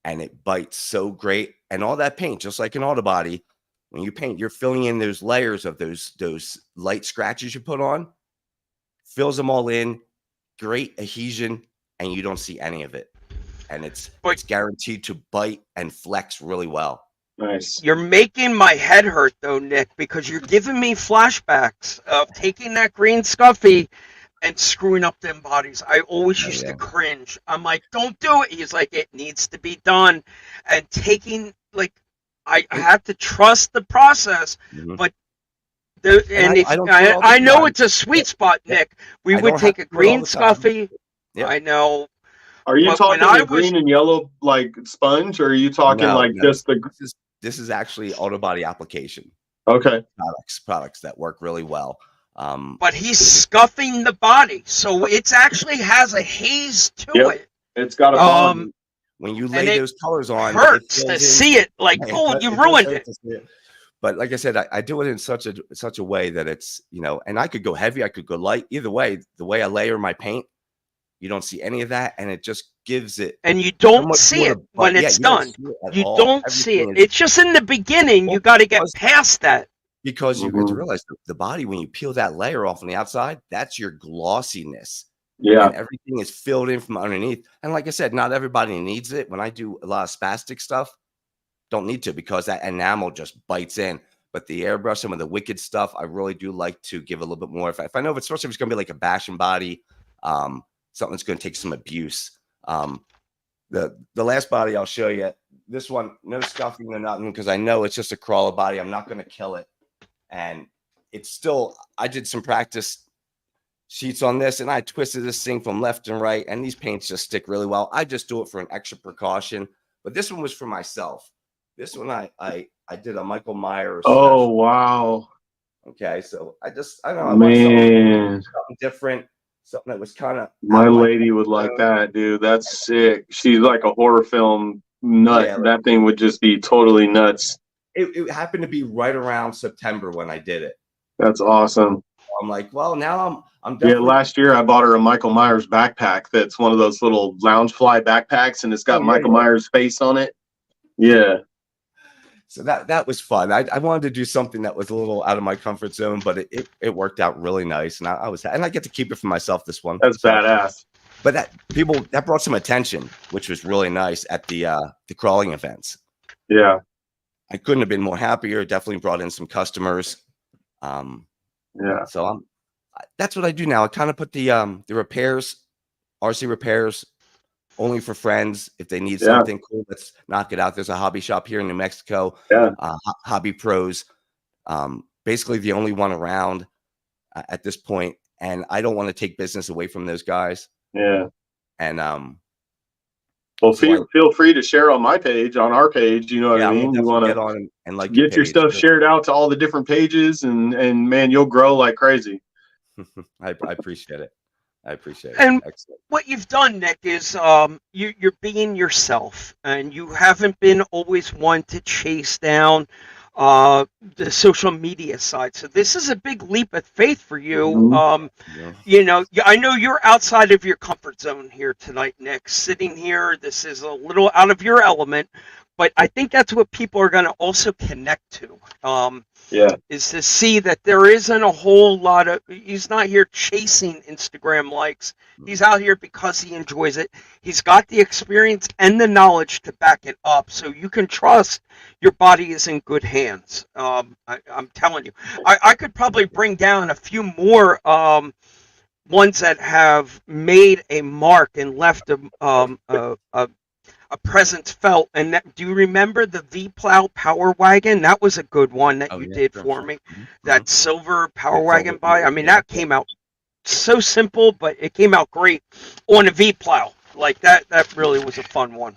and it bites so great. And all that paint, just like an auto body, when you paint, you're filling in those layers of those light scratches you put on, fills them all in, great adhesion, and you don't see any of it. And it's guaranteed to bite and flex really well. nice. You're making my head hurt though, Nick, because you're giving me flashbacks of taking that green Scuffy and screwing up them bodies. I always used to cringe. I'm like, don't do it. He's like, it needs to be done. And taking, like, I have to trust the process, but I know it's a sweet spot, Nick. We would take a green Scuffy. I know. Are you talking the was green and yellow like sponge, or are you talking just the? This is actually auto body application. Okay. Products that work really well. But he's scuffing the body, so it actually has a haze to it. It's got a bond. When you lay those colors on, hurts to see it. Like, oh, you ruined it. But like I said, I do it in such a way that it's, you know, and I could go heavy, I could go light. Either way, the way I layer my paint, you don't see any of that, and it just gives it. And you don't see it when it's done. You don't see it. It's just in the beginning. You got to get past that. Because you get to realize the body, when you peel that layer off on the outside, that's your glossiness. Yeah. And everything is filled in from underneath. And like I said, not everybody needs it. When I do a lot of spastic stuff, don't need to, because that enamel just bites in. But the airbrush, some of the wicked stuff, I really do like to give a little bit more. If I know, especially if it's going to be like a bashing body, something that's going to take some abuse. The last body I'll show you, this one, no scuffing or nothing, because I know it's just a crawler body. I'm not going to kill it. And it's still, I did some practice sheets on this, and I twisted this thing from left and right, and these paints just stick really well. I just do it for an extra precaution. But this one was for myself. This one I did a Michael Myers. Oh, wow. Okay, so I don't know. I Man, something different, something that was kind of. My lady would like that, dude. That's sick. She's like a horror film nut. Yeah, that thing would just be totally nuts. It happened to be right around September when I did it. That's awesome. I'm like, well, now I'm definitely... Yeah, last year I bought her a Michael Myers backpack. That's one of those little Loungefly backpacks, and it's got Michael Myers' face on it. Yeah. So that was fun. I wanted to do something that was a little out of my comfort zone, but it worked out really nice, and I get to keep it for myself. This one. That's badass. But that brought some attention, which was really nice at the crawling events. Yeah. I couldn't have been more happier. Definitely brought in some customers. Yeah. So that's what I do now. I kind of put the repairs, RC repairs, only for friends. If they need something cool, let's knock it out. There's a hobby shop here in New Mexico, Hobby Pros, basically the only one around at this point. And I don't want to take business away from those guys. Yeah. And well, feel free to share on my page, on our page. You know what I mean? You want to get on and like get your stuff shared out to all the different pages, and man, you'll grow like crazy. I appreciate it. I appreciate it. And excellent. What you've done, Nick, is you're being yourself, and you haven't been always one to chase down the social media side. So this is a big leap of faith for you. You know, I know you're outside of your comfort zone here tonight, Nick. Sitting here, this is a little out of your element, but I think that's what people are going to also connect to. Is to see that there isn't a whole lot of, he's not here chasing Instagram likes. He's out here because he enjoys it. He's got the experience and the knowledge to back it up. So you can trust your body is in good hands. I'm telling you, I could probably bring down a few more ones that have made a mark and left a presence felt. And do you remember the V-Plow Power Wagon? That was a good one that you did for me. That silver Power Wagon I mean, that came out so simple, but it came out great on a V-Plow. Like that really was a fun one.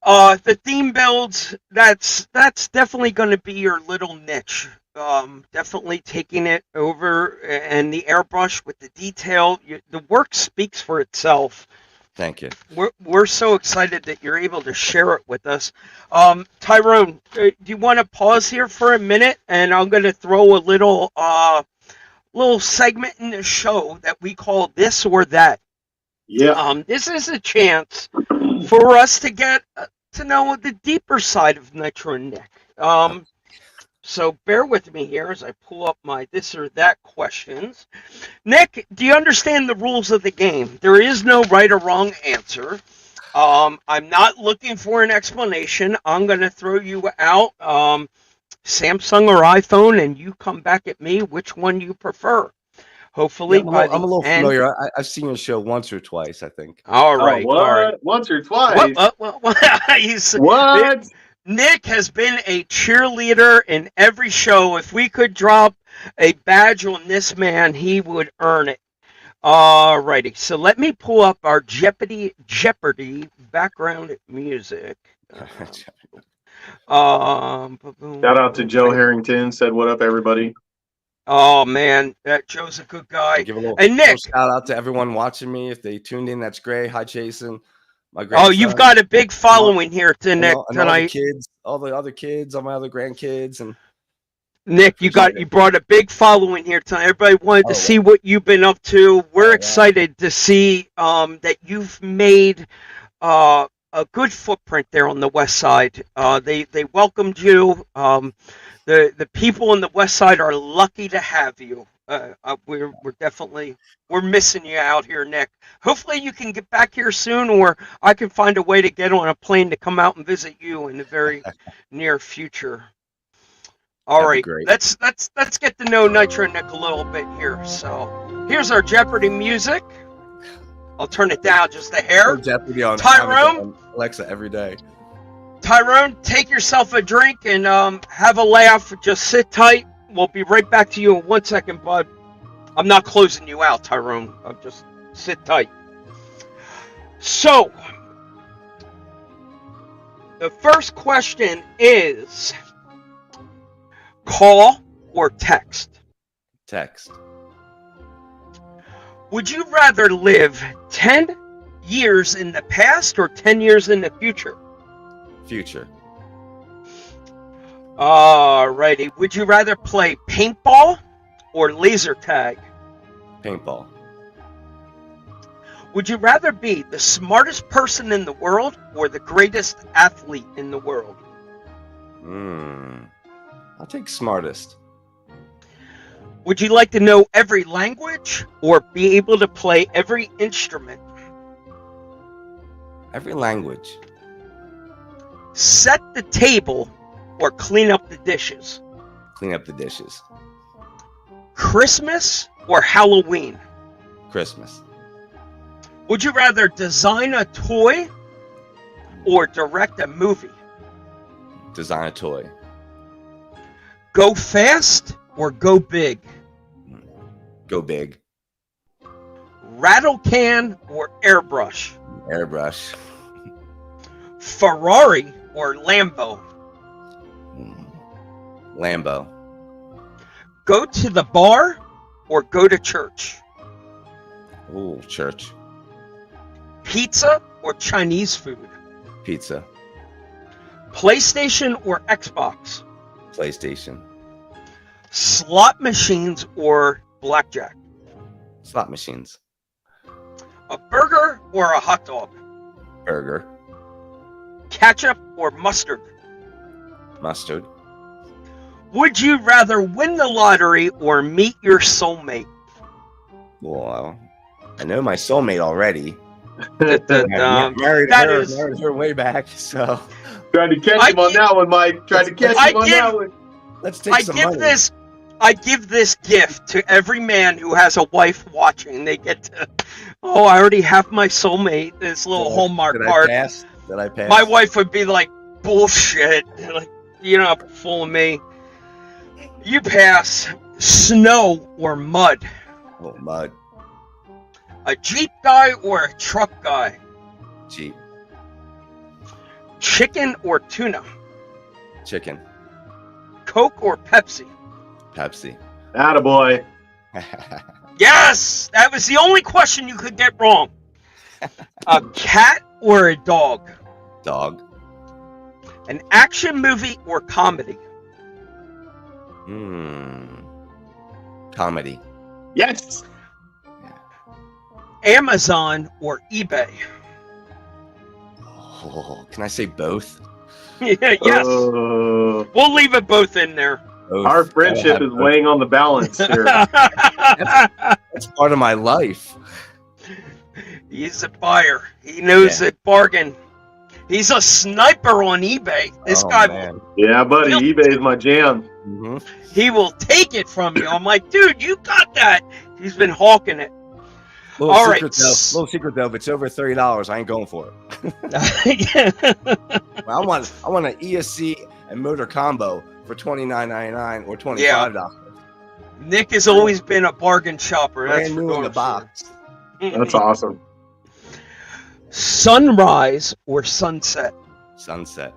The theme builds, that's definitely going to be your little niche. Definitely taking it over, and the airbrush with the detail. The work speaks for itself. Thank you. We're so excited that you're able to share it with us. Tyrone, do you want to pause here for a minute? And I'm going to throw a little segment in the show that we call This or That. Yeah. This is a chance for us to get to know the deeper side of Nitro Nick. So bear with me here as I pull up my this or that questions. Nick, do you understand the rules of the game? There is no right or wrong answer. I'm not looking for an explanation. I'm going to throw you out Samsung or iPhone, and you come back at me which one you prefer. Hopefully, I'm a little familiar. I've seen your show once or twice, I think. All right. What? All right. Once or twice? What? Nick has been a cheerleader in every show. If we could drop a badge on this man, he would earn it. All righty. So let me pull up our Jeopardy background music. Shout out to Joe Harrington. Said, "What up, everybody?" Oh man, that Joe's a good guy. Give a little, and Nick, shout out to everyone watching me. If they tuned in, that's great. Hi, Jason. My grandson. Oh, you've got a big following here to Nick tonight. All the other kids, all my other grandkids, and Nick, you brought a big following here tonight. Everybody wanted to see what you've been up to. We're excited to see that you've made a good footprint there on the West Side. They welcomed you. The people on the West Side are lucky to have you. We're missing you out here, Nick. Hopefully you can get back here soon, or I can find a way to get on a plane to come out and visit you in the very near future. All right, let's get to know Nitro Nick a little bit here. So here's our Jeopardy music. I'll turn it down just a hair. Jeopardy on Tyrone, Alexa every day. Tyrone, take yourself a drink and have a laugh. Just sit tight. We'll be right back to you in 1 second, bud. I'm not closing you out, Tyrone. Just sit tight. So, the first question is call or text? Text. Would you rather live 10 years in the past or 10 years in the future? Future. Alrighty. Would you rather play paintball or laser tag? Paintball. Would you rather be the smartest person in the world or the greatest athlete in the world? I'll take smartest. Would you like to know every language or be able to play every instrument? Every language. Set the table or clean up the dishes? Clean up the dishes. Christmas or Halloween? Christmas. Would you rather design a toy or direct a movie? Design a toy. Go fast or go big? Go big. Rattle can or airbrush? Airbrush. Ferrari or Lambo? Lambo. Go to the bar or go to church? Ooh, church. Pizza or Chinese food? Pizza. PlayStation or Xbox? PlayStation. Slot machines or blackjack? Slot machines. A burger or a hot dog? Burger. Ketchup or mustard? Mustard. Would you rather win the lottery or meet your soulmate? Well, I know my soulmate already. Married her way back, so. Tried to catch him on that one, Mike. Tried to catch him on that one. Let's take some money. I give this gift to every man who has a wife watching. They get to, oh, I already have my soulmate. This little Hallmark card. Did I pass? My wife would be like, bullshit. Like, you're not fooling me. You pass. Snow or mud? Oh, mud. A Jeep guy or a truck guy? Jeep. Chicken or tuna? Chicken. Coke or Pepsi? Pepsi. Attaboy. Yes! That was the only question you could get wrong. A cat or a dog? Dog. An action movie or comedy? Comedy. Yes. Amazon or eBay? Oh, can I say both? Yes. We'll leave it both in there. Both. Our friendship is weighing on the balance here. That's part of my life. He's a buyer. He knows it bargain. He's a sniper on eBay. This guy, man. Yeah, buddy, eBay is my jam. He will take it from you. I'm like, dude, you got that. He's been hawking it. Little secret though, if it's over $30, I ain't going for it. Well, I want an ESC and motor combo for $29.99 or $25. Nick has always been a bargain shopper. That's Brand new in the box. That's awesome. Sunrise or sunset? Sunset.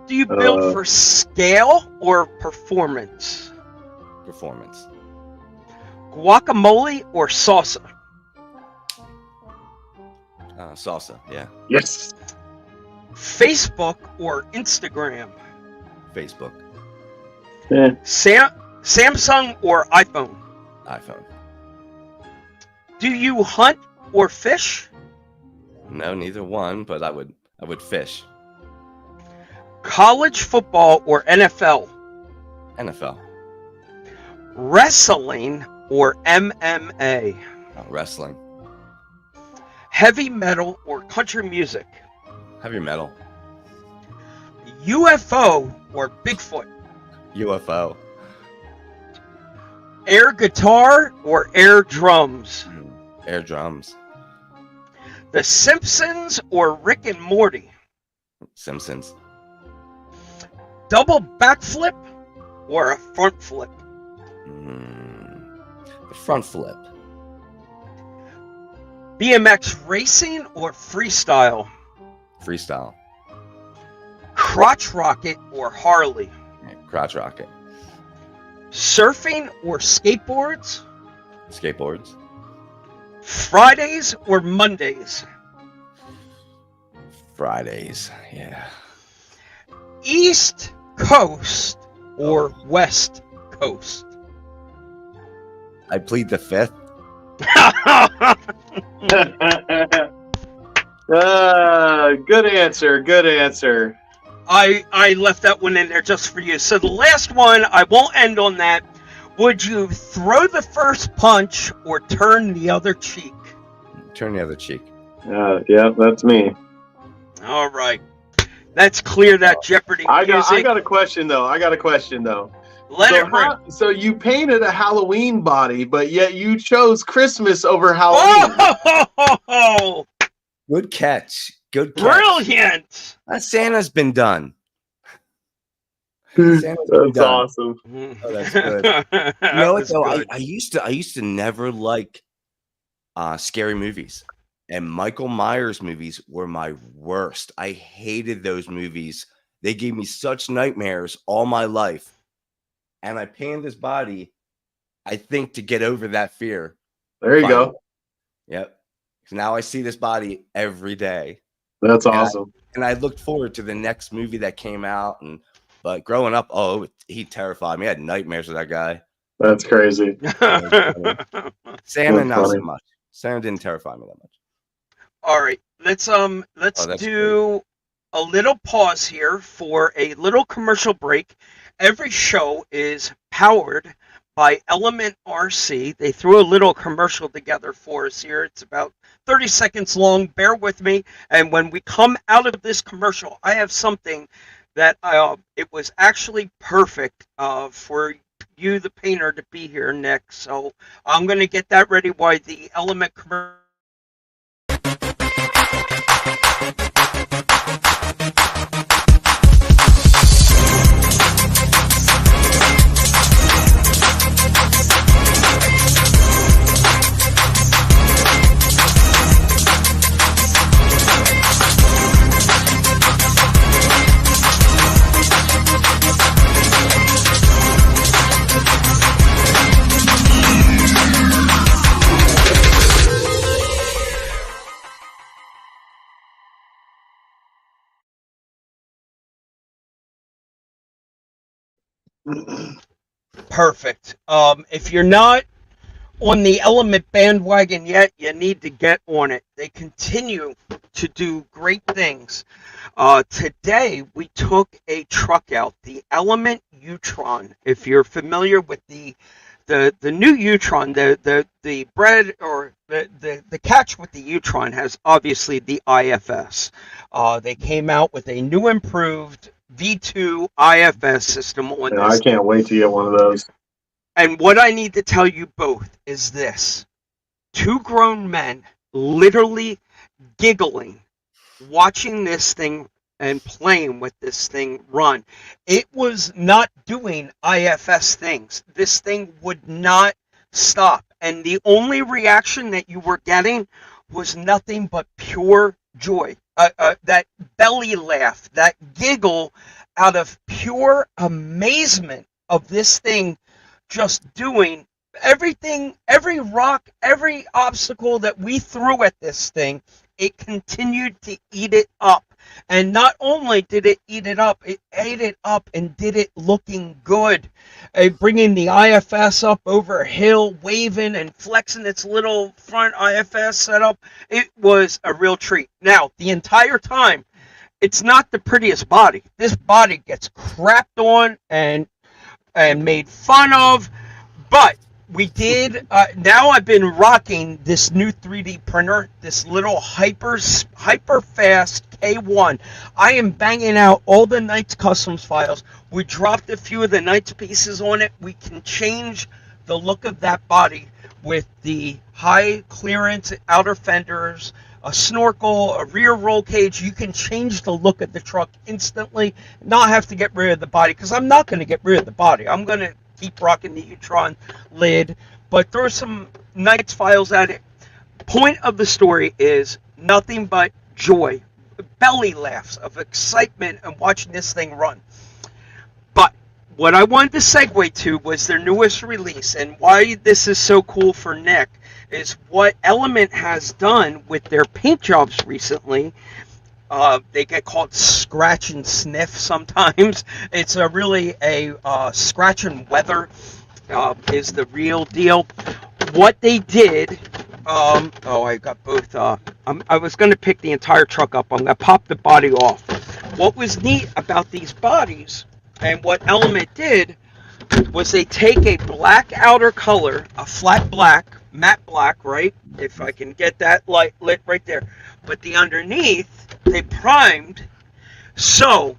Do you build for scale or performance? Performance. Guacamole or salsa? Salsa, yeah. Yes. Facebook or Instagram? Facebook. Yeah. Samsung or iPhone? iPhone. Do you hunt or fish? No, neither one, but I would fish. College football or NFL? NFL. Wrestling or MMA? Wrestling. Heavy metal or country music? Heavy metal. UFO or Bigfoot? UFO. Air guitar or air drums? Air drums. The Simpsons or Rick and Morty? Simpsons. Double backflip or a front flip? The front flip. BMX racing or freestyle? Freestyle. Crotch rocket or Harley? Crotch rocket. Surfing or skateboards? Skateboards. Fridays or Mondays? Fridays, yeah. East Coast or West Coast? I plead the fifth. Good answer. Good answer. I left that one in there just for you. So the last one, I won't end on that. Would you throw the first punch or turn the other cheek? Turn the other cheek. Yeah, that's me. All right. Let's clear that Jeopardy music. I got a question though. Let it rip. So you painted a Halloween body, but yet you chose Christmas over Halloween. Oh, Good catch. Good catch. brilliant. That Santa's been done. Santa's been That's done. awesome. Oh, that's good. You know what though? I used to never like scary movies. And Michael Myers movies were my worst. I hated those movies. They gave me such nightmares all my life. And I painted this body, I think, to get over that fear. There you go. Yep. So now I see this body every day. That's awesome. And I looked forward to the next movie that came out. But growing up, he terrified me. I had nightmares of that guy. That's crazy. Santa, not so much. Santa didn't terrify me that much. All right, let's do a little pause here for a little commercial break. Every show is powered by Element RC. They threw a little commercial together for us here. It's about 30 seconds long. Bear with me. And when we come out of this commercial, I have something that it was actually perfect for you, the painter, to be here, Nick. So I'm going to get that ready while the Element commercial. Perfect. If you're not on the Element bandwagon yet, you need to get on it. They continue to do great things. Today, we took a truck out, the Element U-Tron. If you're familiar with the new U-Tron, the bread or the catch with the U-Tron has obviously the IFS. They came out with a new improved V2 IFS system on this. I can't wait to get one of those. And what I need to tell you both is this. Two grown men literally giggling, watching this thing and playing with this thing run. It was not doing IFS things. This thing would not stop. And the only reaction that you were getting was nothing but pure joy. That belly laugh, that giggle out of pure amazement of this thing just doing everything, every rock, every obstacle that we threw at this thing, it continued to eat it up. And not only did it eat it up, it ate it up and did it looking good. Bringing the IFS up over a hill, waving and flexing its little front IFS setup. It was a real treat. Now, the entire time, it's not the prettiest body. This body gets crapped on and made fun of, but we did. Now I've been rocking this new 3D printer, this little hyper fast K1. I am banging out all the Knights Customs files. We dropped a few of the Knights pieces on it. We can change the look of that body with the high clearance outer fenders, a snorkel, a rear roll cage. You can change the look of the truck instantly, not have to get rid of the body, because I'm not going to get rid of the body. I'm going to keep rocking the U-Tron lid, but throw some Knights files at it. Point of the story is nothing but joy, belly laughs of excitement and watching this thing run. But what I wanted to segue to was their newest release, and why this is so cool for Nick is what Element has done with their paint jobs recently. They get called scratch and sniff sometimes. It's really a scratch and weather is the real deal. What they did, I got both. I was going to pick the entire truck up. I'm going to pop the body off. What was neat about these bodies and what Element did was they take a black outer color, a flat black, matte black, right? If I can get that light lit right there. But the underneath, they primed. So,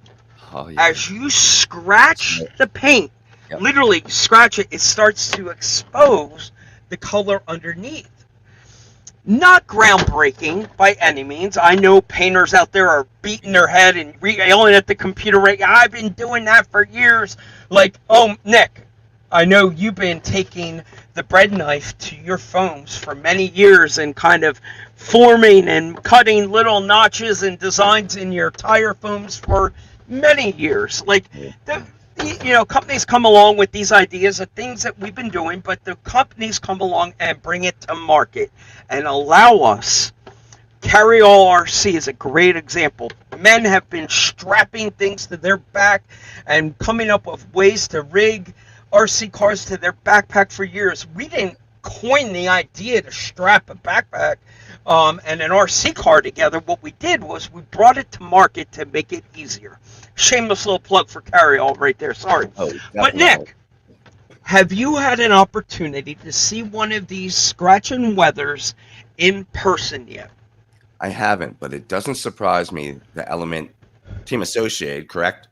as you scratch the paint, Yep. literally scratch it, it starts to expose the color underneath. Not groundbreaking by any means. I know painters out there are beating their head and yelling at the computer right. I've been doing that for years. Like, oh, Nick, I know you've been taking the bread knife to your foams for many years and kind of forming and cutting little notches and designs in your tire foams for many years. Like, companies come along with these ideas of things that we've been doing, but the companies come along and bring it to market and allow us. Carryall RC is a great example. Men have been strapping things to their back and coming up with ways to rig RC cars to their backpack for years. We didn't coin the idea to strap a backpack and an RC car together. What we did was we brought it to market to make it easier. Shameless little plug for Carryall right there. Sorry. Oh, but Nick, have you had an opportunity to see one of these scratch and weathers in person yet? I haven't, but it doesn't surprise me. The Element Team Associated, correct?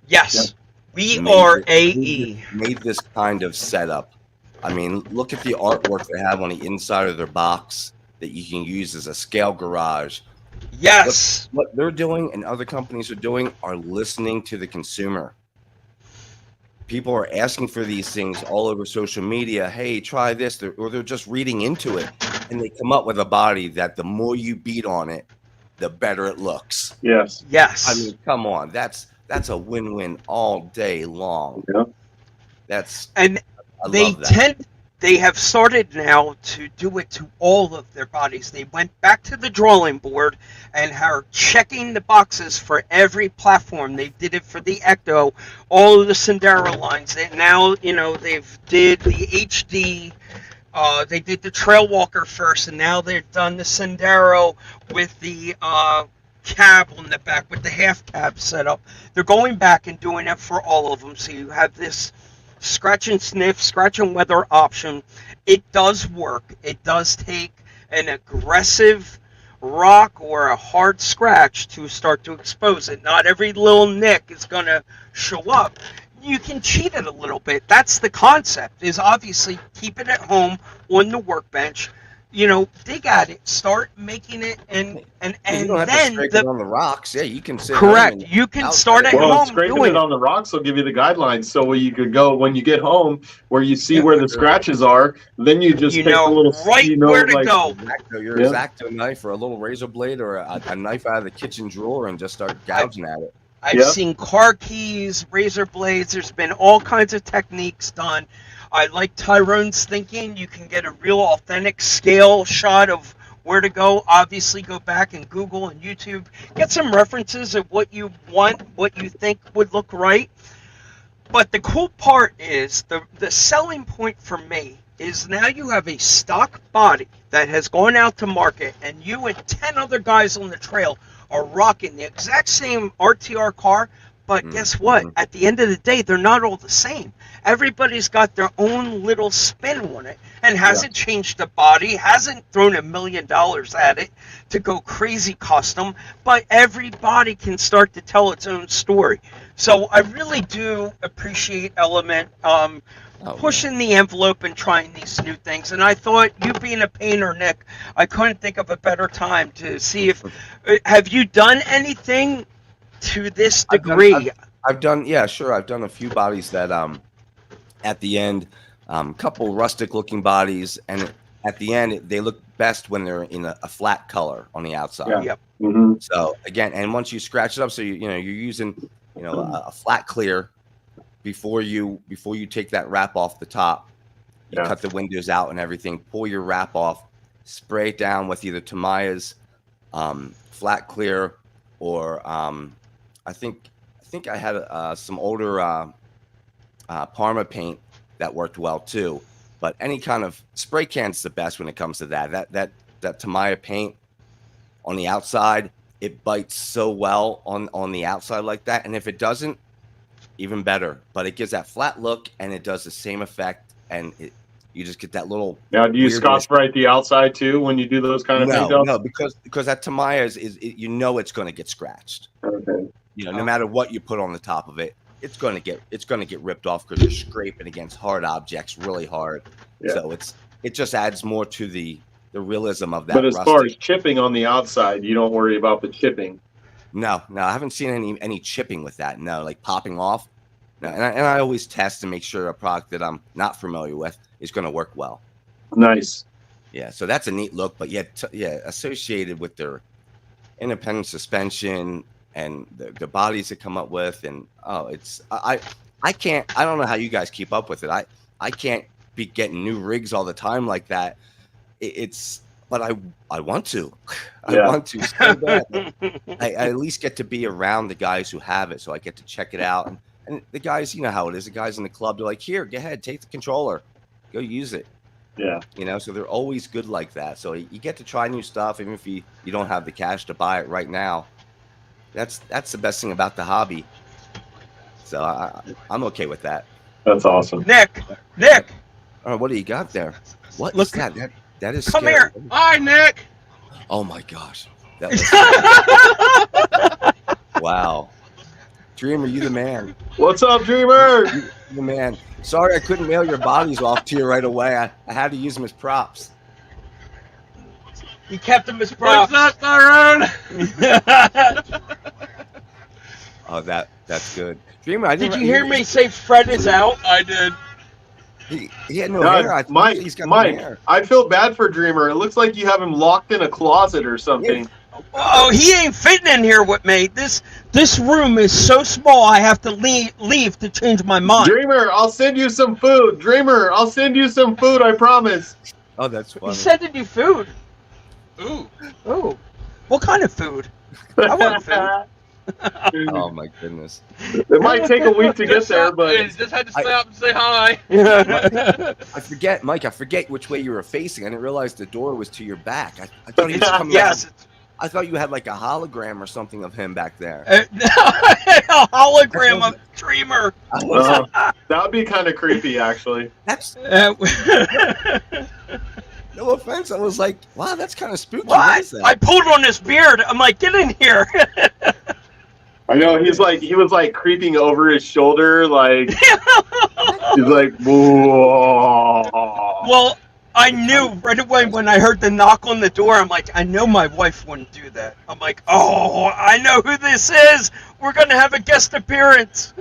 Yes. We are AE. Made this kind of setup. I mean, look at the artwork they have on the inside of their box that you can use as a scale garage. Yes. What they're doing and other companies are doing are listening to the consumer. People are asking for these things all over social media. Hey, try this, or they're just reading into it, and they come up with a body that the more you beat on it, the better it looks. Yes. Yes. I mean, come on, that's a win-win all day long. Yeah. They have started now to do it to all of their bodies. They went back to the drawing board and are checking the boxes for every platform. They did it for the Ecto, all of the Sendero lines. And now, they've did the HD. They did the Trail Walker first, and now they've done the Sendero with the cab on the back, with the half cab setup. They're going back and doing it for all of them. So you have this scratch and sniff, scratch and weather option. It does work. It does take an aggressive rock or a hard scratch to start to expose it. Not every little nick is going to show up. You can cheat it a little bit. That's the concept, is obviously keep it at home on the workbench. Dig at it, start making it, and you don't have then to scrape it on the rocks. Yeah, you can sit correct. You can start at home scraping doing it on the rocks will give you the guidelines, so where you could go when you get home, where you see where the scratches are. Then you just take a little where to go. Your X-Acto knife or a little razor blade or a knife out of the kitchen drawer and just start gouging at it. I've seen car keys, razor blades. There's been all kinds of techniques done. I like Tyrone's thinking. You can get a real authentic scale shot of where to go. Obviously, go back and Google and YouTube. Get some references of what you want, what you think would look right. But the cool part is, the selling point for me is now you have a stock body that has gone out to market, and you and 10 other guys on the trail are rocking the exact same RTR car. But guess what? At the end of the day, they're not all the same. Everybody's got their own little spin on it and hasn't changed the body, hasn't thrown $1 million at it to go crazy custom, but everybody can start to tell its own story. So I really do appreciate Element pushing the envelope and trying these new things. And I thought, you being a painter, Nick, I couldn't think of a better time to see if, have you done anything to this degree? I've done a few bodies that at the end, couple rustic looking bodies, and at the end they look best when they're in a flat color on the outside. Yep. So again, and once you scratch it up, so you're using a flat clear before you take that wrap off the top. You cut the windows out and everything, pull your wrap off, spray it down with either Tamiya's flat clear or I think I had some older Parma paint that worked well too. But any kind of spray can's the best when it comes to that. That Tamiya paint on the outside, it bites so well on the outside like that. And if it doesn't, even better. But it gives that flat look and it does the same effect, and you just get that little. Now, do you Scotch-Brite the outside too when you do those kind of things? No, because that Tamiya is it's going to get scratched. Okay. No matter what you put on the top of it, it's gonna get ripped off because you're scraping against hard objects really hard. Yeah. So it just adds more to the realism of that. But as rusting. far as chipping on the outside, you don't worry about the chipping. No, I haven't seen any chipping with that. No, like popping off. No, and I always test to make sure a product that I'm not familiar with is going to work well. Nice. Yeah, so that's a neat look, but yet, associated with their independent suspension and the bodies that come up with, and I don't know how you guys keep up with it. I can't be getting new rigs all the time like that. But I want to. I want to so bad. I at least get to be around the guys who have it, so I get to check it out. And the guys, you know how it is. The guys in the club, they're like, "Here, go ahead, take the controller, go use it." Yeah. So they're always good like that. So you get to try new stuff, even if you don't have the cash to buy it right now. That's the best thing about the hobby. So I'm okay with that. That's awesome. Nick. Oh, what do you got there? What Look, is that? That is come scary. here. Hi, Nick. Oh my gosh. That was wow. Dreamer, you the man. What's up, Dreamer? You the man. Sorry I couldn't mail your bodies off to you right away. I had to use them as props. He kept them as props. What's up, Tyrone? Oh, that's good. Dreamer, I Did didn't you hear me say Fred is out? I did. He had no hair. I Mike, he's got no hair. I feel bad for Dreamer. It looks like you have him locked in a closet or something. Oh, he ain't fitting in here with me. This room is so small. I have to leave to change my mind. Dreamer, I'll send you some food. Dreamer, I'll send you some food. I promise. Oh, that's funny. He sending you food. Ooh. Oh, what kind of food? I want food. Oh my goodness. It might take a week to get there, but Just had to stop and say hi. I forget, Mike. I forget which way you were facing. I didn't realize the door was to your back. I thought he was coming. Yes. I thought you had like a hologram or something of him back there. A hologram of Dreamer. that would be kind of creepy, actually. That's no offense. I was like, wow, that's kind of spooky. What is What? I that? pulled on his beard. I'm like, get in here. I know he was like creeping over his shoulder, like he's like, whoa. Well, I knew right away when I heard the knock on the door. I'm like, I know my wife wouldn't do that. I'm like, oh, I know who this is. We're gonna have a guest appearance.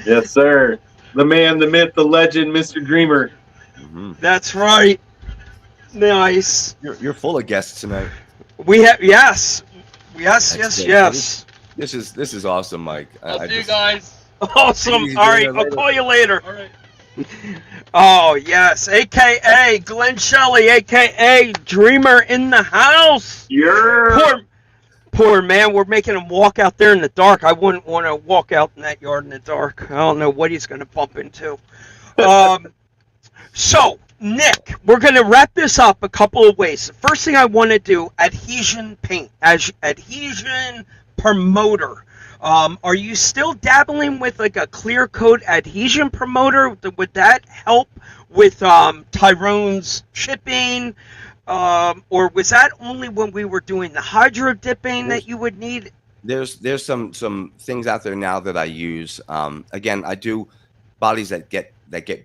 Yes, sir. The man, the myth, the legend, Mr. Dreamer. Mm-hmm. That's right. Nice. You're full of guests tonight. We have yes. That's Yes. good. This is awesome, Mike. I'll see you guys. Awesome. Easy, All right, later. I'll call you later. All right. Oh yes, AKA Glenn Shelley, AKA Dreamer in the house. Yeah. Poor man, we're making him walk out there in the dark. I wouldn't want to walk out in that yard in the dark. I don't know what he's going to bump into. So, Nick, we're going to wrap this up a couple of ways. The first thing I want to do, adhesion paint, adhesion promoter. Are you still dabbling with like a clear coat adhesion promoter? Would that help with Tyrone's chipping? Or was that only when we were doing the hydro dipping that you would need? There's some things out there now that I use. Again, I do bodies that get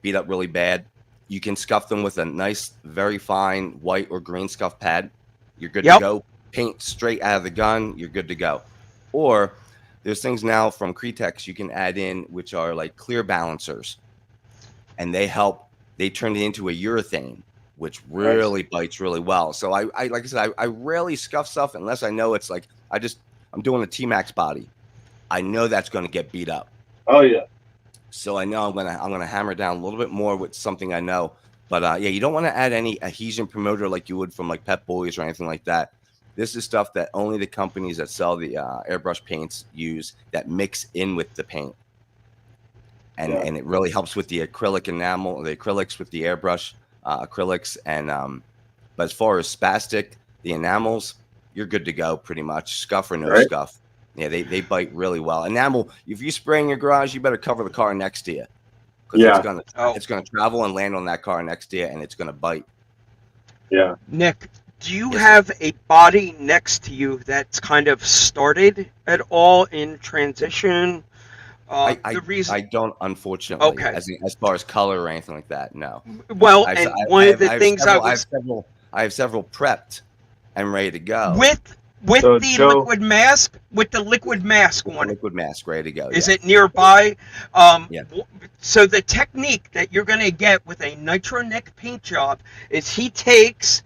beat up really bad. You can scuff them with a nice, very fine white or green scuff pad. You're good to go. Paint straight out of the gun. You're good to go. Or there's things now from Cretex you can add in, which are like clear balancers, and they help. They turn it into a urethane, which really bites really well. So I like I said, I rarely scuff stuff unless I know it's like I'm doing a T-Max body. I know that's going to get beat up. Oh yeah. So I know I'm gonna hammer down a little bit more with something I know. But yeah, you don't want to add any adhesion promoter like you would from like Pep Boys or anything like that. This is stuff that only the companies that sell the airbrush paints use that mix in with the paint. And it really helps with the acrylic enamel, the acrylics with the airbrush acrylics. And but as far as spastic, the enamels, you're good to go pretty much. Scuff or no scuff. Yeah, they bite really well. Enamel, if you spray in your garage, you better cover the car next to you. Because it's gonna travel and land on that car next to you, and it's gonna bite. Yeah. Nick, do you have a body next to you that's kind of started at all in transition? The reason, I don't, unfortunately. Okay. As far as color or anything like that, no. well, I, and I, one I of have, the I have things several, I have several prepped and ready to go. with So, the Joe- liquid mask, with the liquid mask With the on it. liquid mask ready to go. Is yeah. it nearby? Yeah. So the technique that you're going to get with a Nitro Nick paint job is he takes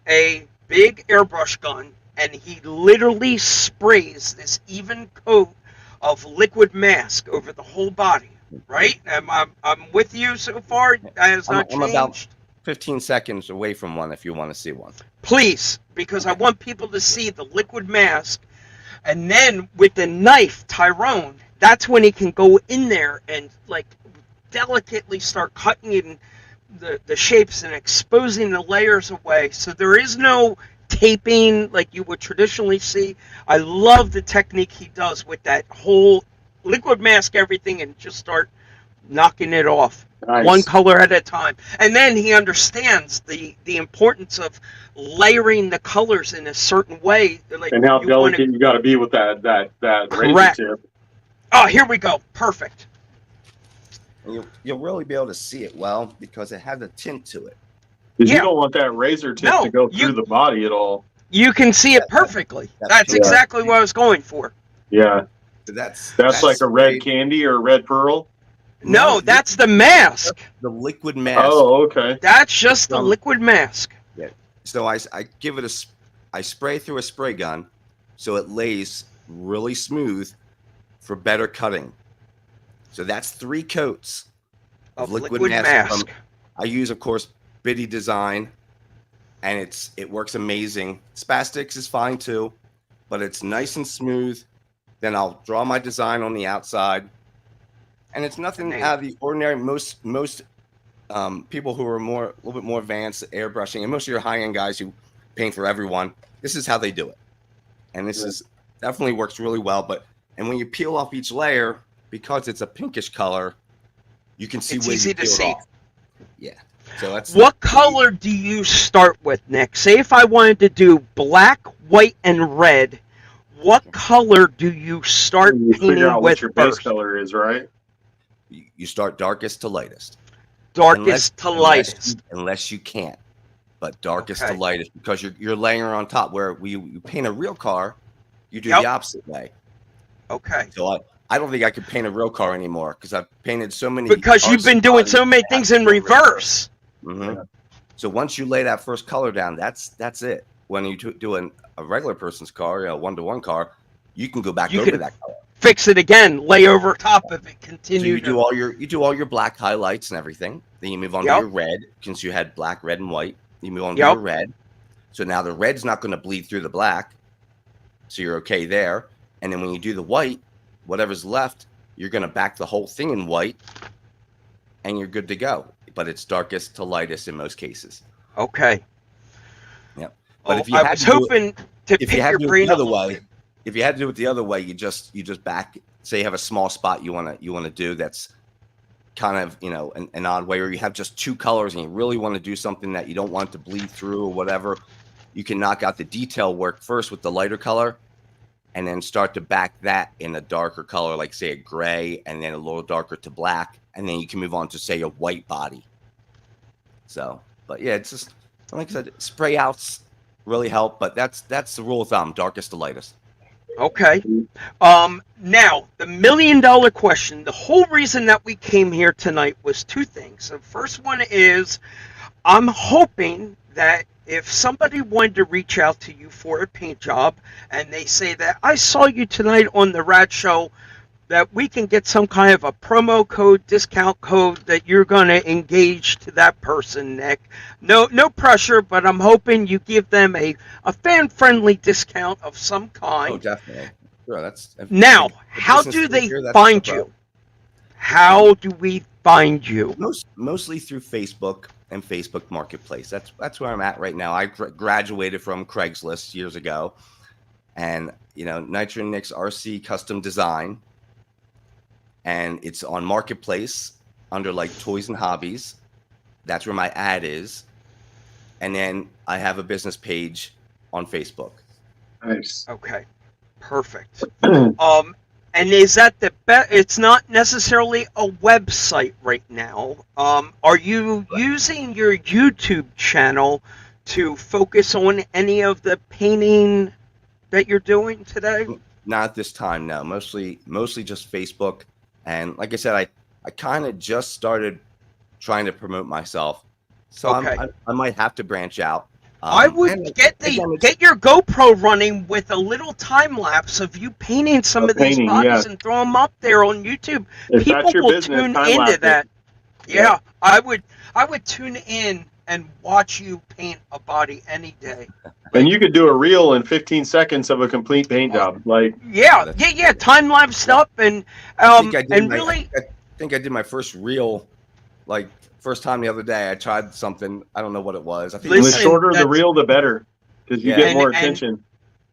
a big airbrush gun and he literally sprays this even coat of liquid mask over the whole body. Right? I'm with you so far. That has not I'm about changed. 15 seconds away from one if you want to see one. Please, because I want people to see the liquid mask. And then with the knife, Tyrone, that's when he can go in there and like delicately start cutting in the shapes and exposing the layers away. So there is no taping like you would traditionally see. I love the technique he does with that whole liquid mask everything and just start knocking it off. Nice. One color at a time. And then he understands the importance of layering the colors in a certain way. Like And how you wanna- delicate you got to be with that razor Correct. tip. Oh, here we go. Perfect. And you'll really be able to see it well because it has a tint to it. Because Yeah. you don't want that razor tip No, to go you- through the body at all. You can see it perfectly. That's Yeah. exactly what I was going for. Yeah. So that's That's like a red sprayed- candy or red pearl. No, that's the mask. the liquid mask. Oh, okay. That's just the liquid mask. So I give it I spray through a spray gun so it lays really smooth for better cutting. So that's 3 coats of liquid mask. I use, of course, Biddy Design, and it works amazing. Spastics is fine too, but it's nice and smooth. Then I'll draw my design on the outside, and it's nothing out of the ordinary. Most people who are a little bit more advanced airbrushing, and most of your high-end guys who paint for everyone, this is how they do it, and this is definitely works really well. And when you peel off each layer, because it's a pinkish color, you can see It's where easy you to peeled see. off. Yeah. So that's What color do you start with, Nick? Say if I wanted to do black, white, and red, what color do you start You painting figure out with what your base first? color is, right? You start darkest to lightest. Darkest to lightest. Unless you can't, but darkest Okay. to lightest, because you're laying on top. Where you paint a real car, you do Yep. the opposite way. Okay. So I don't think I could paint a real car anymore because I've painted so many. Because you've been doing so many RC things in reverse. Mm-hmm. So once you lay that first color down, that's it. When you do a regular person's car, a 1-to-1 car, you can go back You over can that color. Fix it again, lay over top of it, So continue you do all your black highlights and everything. Then you move on to Yep. your red, since you had black, red, and white. You move on to Yep. your red. So now the red's not going to bleed through the black. So you're okay there. And then when you do the white, whatever's left, you're going to back the whole thing in white, and you're good to go. But it's darkest to lightest in most cases. Okay. Yep. But if you I had was to do it- hoping to if pick you had your to do it brain the a other little way, bit. if you had to do it the other way, you just back. Say you have a small spot you want to do that's kind of an odd way, or you have just 2 colors and you really want to do something that you don't want to bleed through or whatever. You can knock out the detail work first with the lighter color, and then start to back that in a darker color, like say a gray, and then a little darker to black, and then you can move on to say a white body. So, but yeah, it's just like I said, spray outs really help, but that's the rule of thumb: darkest to lightest. Okay. Now, the $1 million question. The whole reason that we came here tonight was 2 things. The first one is I'm hoping that if somebody wanted to reach out to you for a paint job and they say that I saw you tonight on the Rad Show, that we can get some kind of a promo code, discount code that you're going to engage to that person, Nick. No pressure, but I'm hoping you give them a fan-friendly discount of some kind. Oh, definitely. Sure, that's Now, if how business do is they here, that's find no you? problem. How do we find you? Mostly through Facebook and Facebook Marketplace. That's where I'm at right now. I graduated from Craigslist years ago, and Nitro Nick's RC Custom Design, and it's on Marketplace under like Toys and Hobbies. That's where my ad is, and then I have a business page on Facebook. Nice. Okay, perfect. And is that the best? It's not necessarily a website right now. Are you using your YouTube channel to focus on any of the painting that you're doing today? Not at this time, no. Mostly just Facebook. And like I said, I kind of just started trying to promote myself, so Okay. I might have to branch out. I would and get your GoPro running with a little time lapse of you painting some of these Painting, bodies yeah. and throw them up there on YouTube. If People that's your will business, tune time into lapse it. that. Yeah, Yeah. I would tune in and watch you paint a body any day. And you could do a reel in 15 seconds of a complete paint job. Like, Yeah, time lapsed up and I think I did and my, really. I think I did my first reel, like first time the other day. I tried something. I don't know what it was. I think the Listen, shorter the that's- reel, the better, because you Yeah. get more And- attention.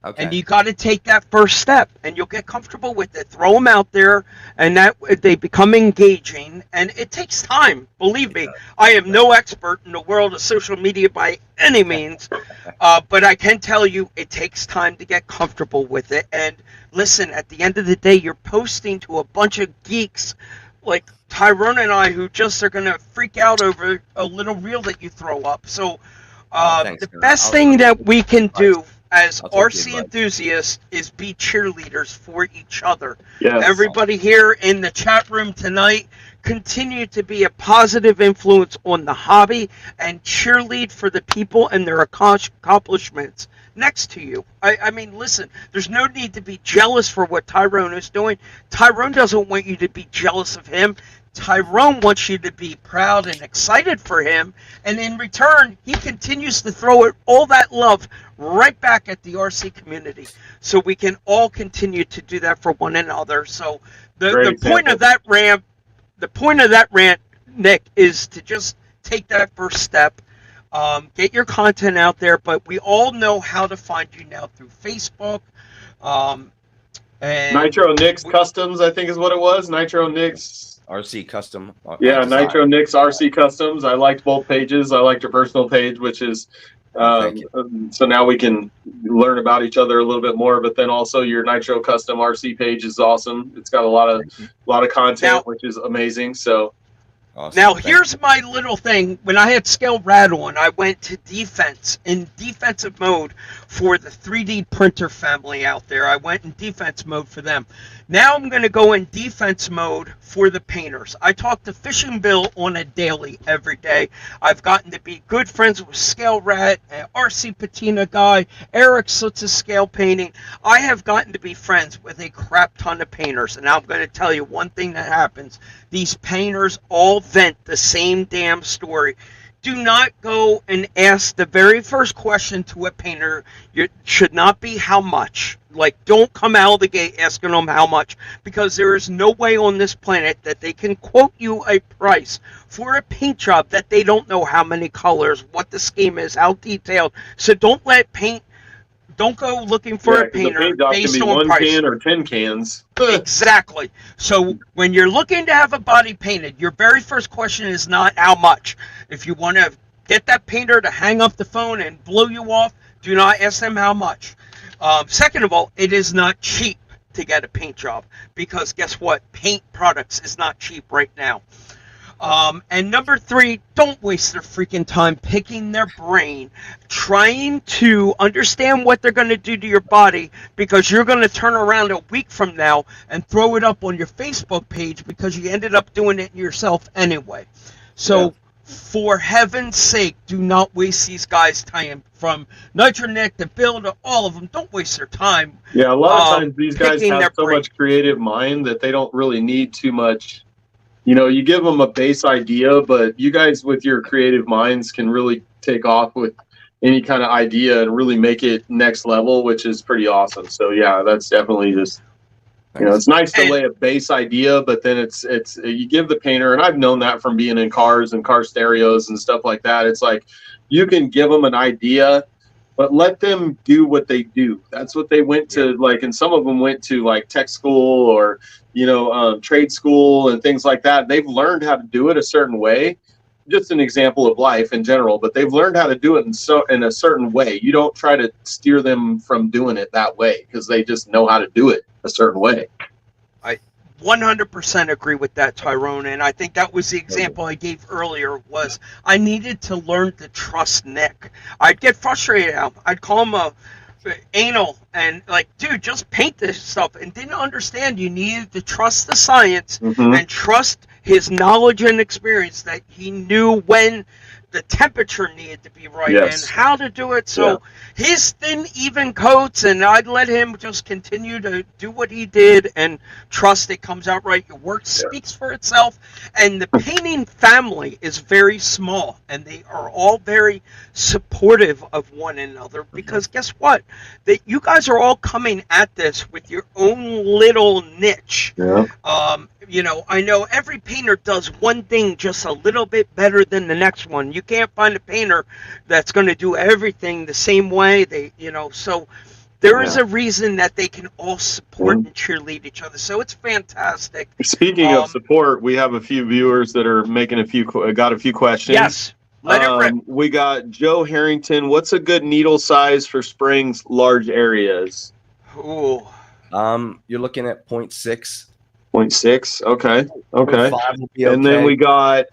okay. And you got to take that first step, and you'll get comfortable with it. Throw them out there, and that they become engaging. And it takes time. Believe me, I am no expert in the world of social media by any means, but I can tell you it takes time to get comfortable with it. And listen, at the end of the day, you're posting to a bunch of geeks like Tyrone and I, who just are going to freak out over a little reel that you throw up. So Thanks, the man. best thing that we can do as I'll take the RC advice. enthusiasts is be cheerleaders for each other. Yes. Everybody here in the chat room tonight, continue to be a positive influence on the hobby and cheerlead for the people and their accomplishments next to you. I mean, listen, there's no need to be jealous for what Tyrone is doing. Tyrone doesn't want you to be jealous of him. Tyrone wants you to be proud and excited for him, and in return, he continues to throw it all that love right back at the RC community, so we can all continue to do that for one another. So the point of that rant, Nick, is to just take that first step, get your content out there. But we all know how to find you now through Facebook. And Nitro Nick's Customs, I think is what it was. Nitro Nick's. RC custom. Yeah, design. Nitro Nick's RC Customs. I liked both pages. I liked your personal page, which is Thank you. so now we can learn about each other a little bit more. But then also your Nitro Custom RC page is awesome. It's got a lot of content, Now- which is amazing. So Awesome. Now, Thank here's my little thing. When I had Scale Rat on, I went to defensive mode for the 3D printer family out there. I went in defense mode for them. Now I'm going to go in defense mode for the painters. I talk to Fishing Bill on a daily every day. I've gotten to be good friends with Scale Rat, RC Patina guy, Eric Sutz's scale painting. I have gotten to be friends with a crap ton of painters. And I'm going to tell you one thing that happens. These painters all vent the same damn story. Do not go and ask the very first question to a painter. It should not be how much. Like, don't come out of the gate asking them how much, because there is no way on this planet that they can quote you a price for a paint job that they don't know how many colors, what the scheme is, how detailed. So don't go looking for yeah, a 'cause painter the paint job based can be on one price. can or 10 cans. Exactly. So when you're looking to have a body painted, your very first question is not how much. If you want to get that painter to hang up the phone and blow you off, do not ask them how much. Second of all, it is not cheap to get a paint job, because guess what? Paint products is not cheap right now. And number 3, don't waste their freaking time picking their brain, trying to understand what they're going to do to your body, because you're going to turn around a week from now and throw it up on your Facebook page because you ended up doing it yourself anyway. So, for heaven's sake, do not waste these guys' time. From Nitro Nick to Bill to all of them, don't waste their time. Yeah, a lot of times these guys picking their have so brain. much creative mind that they don't really need too much. You know, you give them a base idea, but you guys with your creative minds can really take off with any kind of idea and really make it next level, which is pretty awesome. So yeah, that's definitely just, you know, it's nice to lay a base idea, but then it's you give the painter, and I've known that from being in cars and car stereos and stuff like that. It's like you can give them an idea, but let them do what they do. That's what they went to, like, and some of them went to like tech school or, you know, trade school and things like that. They've learned how to do it a certain way. Just an example of life in general, but they've learned how to do it in a certain way. You don't try to steer them from doing it that way, because they just know how to do it a certain way. I 100% agree with that, Tyrone. And I think that was the example I gave earlier. Was I needed to learn to trust Nick. I'd get frustrated at him. I'd call him a anal and like, dude, just paint this stuff, and didn't understand you needed to trust the science and trust his knowledge and experience, that he knew when the temperature needed to be right and how to do it. So his thin, even coats, and I'd let him just continue to do what he did and trust it comes out right. Your work speaks for itself. And the painting family is very small, and they are all very supportive of one another, because guess what? That you guys are all coming at this with your own little niche. You know, I know every painter does one thing just a little bit better than the next one. You can't find a painter that's going to do everything the same way. They, you know, so there is a reason that they can all support and cheerlead each other. So it's fantastic. Speaking of support, we have a few viewers that are making got a few questions. Yes. Let it rip. We got Joe Harrington. What's a good needle size for springs large areas? Ooh. You're looking at 0.6. 0.6. Okay. 0.5 will be okay. And then we got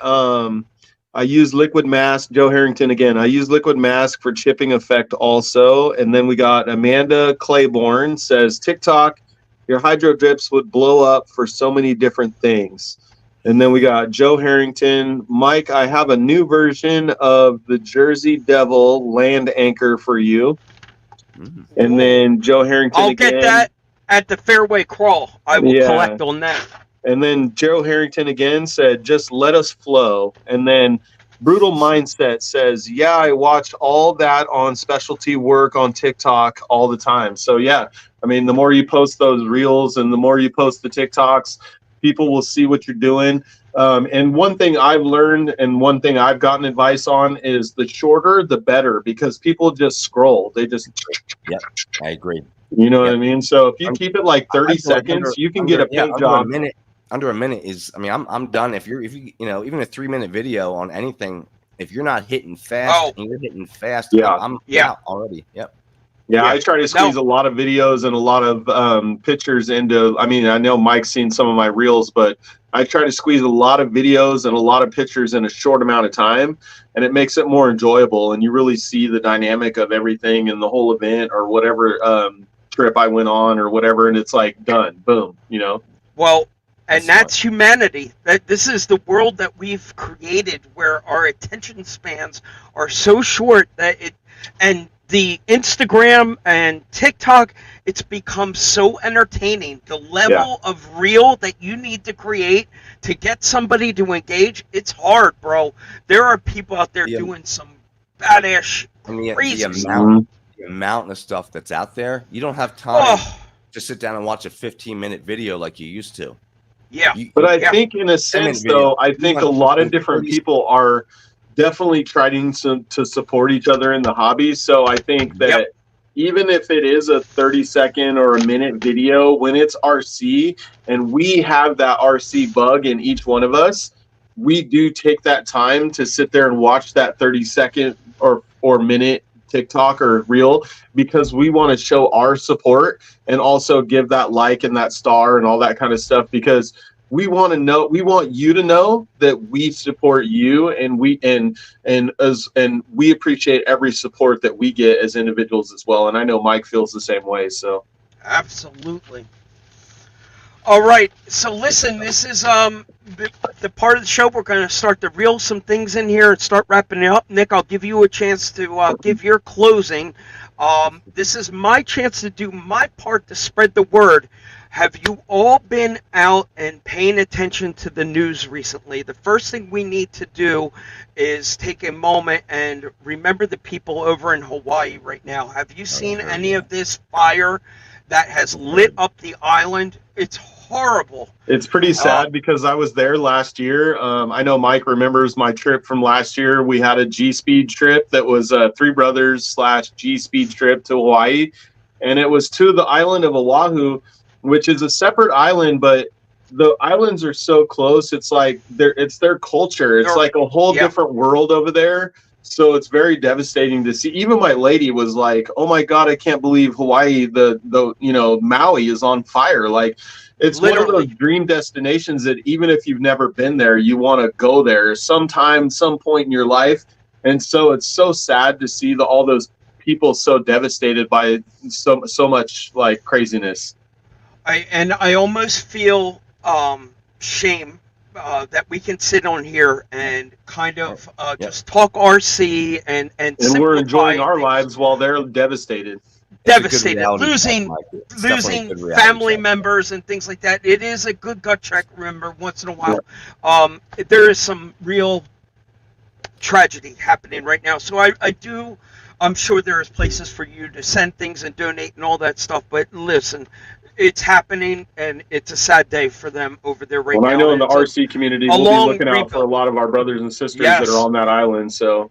I use liquid mask. Joe Harrington again. I use liquid mask for chipping effect also. And then we got Amanda Claiborne says, TikTok, your hydro drips would blow up for so many different things. And then we got Joe Harrington. Mike, I have a new version of the Jersey Devil land anchor for you. And then Joe Harrington I'll again. get that at the fairway crawl. I will collect on that. And then Joe Harrington again said, just let us flow. And then Brutal Mindset says, yeah, I watch all that on specialty work on TikTok all the time. So, yeah, I mean, the more you post those reels and the more you post the TikToks, people will see what you're doing. And one thing I've learned and one thing I've gotten advice on is the shorter, the better, because people just scroll. They just. Yeah, I agree. You know what I mean? So if you keep it like 30 seconds, you can get a paint job. Under a minute is, I mean, I'm done. If you know, even a 3-minute video on anything, if you're not hitting fast and you're hitting fast, I'm out already. Yep. Yeah, I try to squeeze a lot of videos and a lot of pictures into, I mean, I know Mike's seen some of my reels, but I try to squeeze a lot of videos and a lot of pictures in a short amount of time, and it makes it more enjoyable, and you really see the dynamic of everything in the whole event or whatever trip I went on or whatever, and it's like done, boom, you know? Well, and that's humanity. That this is the world that we've created, where our attention spans are so short that and the Instagram and TikTok, it's become so entertaining. The level of reel that you need to create to get somebody to engage, it's hard, bro. There are people out there doing some badass crazy stuff. The amount of stuff that's out there, you don't have time to sit down and watch a 15-minute video like you used to. Yeah. But I think in a sense, though, I think a lot of different people are definitely trying to support each other in the hobby. So I think that even if it is a 30-second or a minute video, when it's RC and we have that RC bug in each one of us, we do take that time to sit there and watch that 30-second or minute TikTok or reel, because we want to show our support and also give that like and that star and all that kind of stuff, because we want you to know that we support you, and we appreciate every support that we get as individuals as well. And I know Mike feels the same way. So absolutely. All right, so listen, this is the part of the show we're going to start to reel some things in here and start wrapping it up. Nick, I'll give you a chance to give your closing. This is my chance to do my part to spread the word. Have you all been out and paying attention to the news recently? The first thing we need to do is take a moment and remember the people over in Hawaii right now. Have you seen any of this fire that has lit up the island? It's horrible. It's pretty sad because I was there last year. I know Mike remembers my trip from last year. We had a G-Speed trip that was a Three Brothers / G-Speed trip to Hawaii, and it was to the island of Oahu, which is a separate island, but the islands are so close. It's like it's their culture. It's like a whole different world over there. So it's very devastating to see. Even my lady was like, "Oh my God, I can't believe Hawaii, the Maui is on fire." Like, It's one of those dream destinations that even if you've never been there, you want to go there sometime, some point in your life. And so it's so sad to see all those people so devastated by so much like craziness. I almost feel shame that we can sit on here and kind of just talk RC and we're enjoying our lives while they're devastated. Devastated, losing family members and things like that. It is a good gut check, remember, once in a while. There is some real tragedy happening right now. So I'm sure there's places for you to send things and donate and all that stuff. But listen, it's happening, and it's a sad day for them over there right now. I know in the RC community, we'll be looking out for a lot of our brothers and sisters that are on that island. So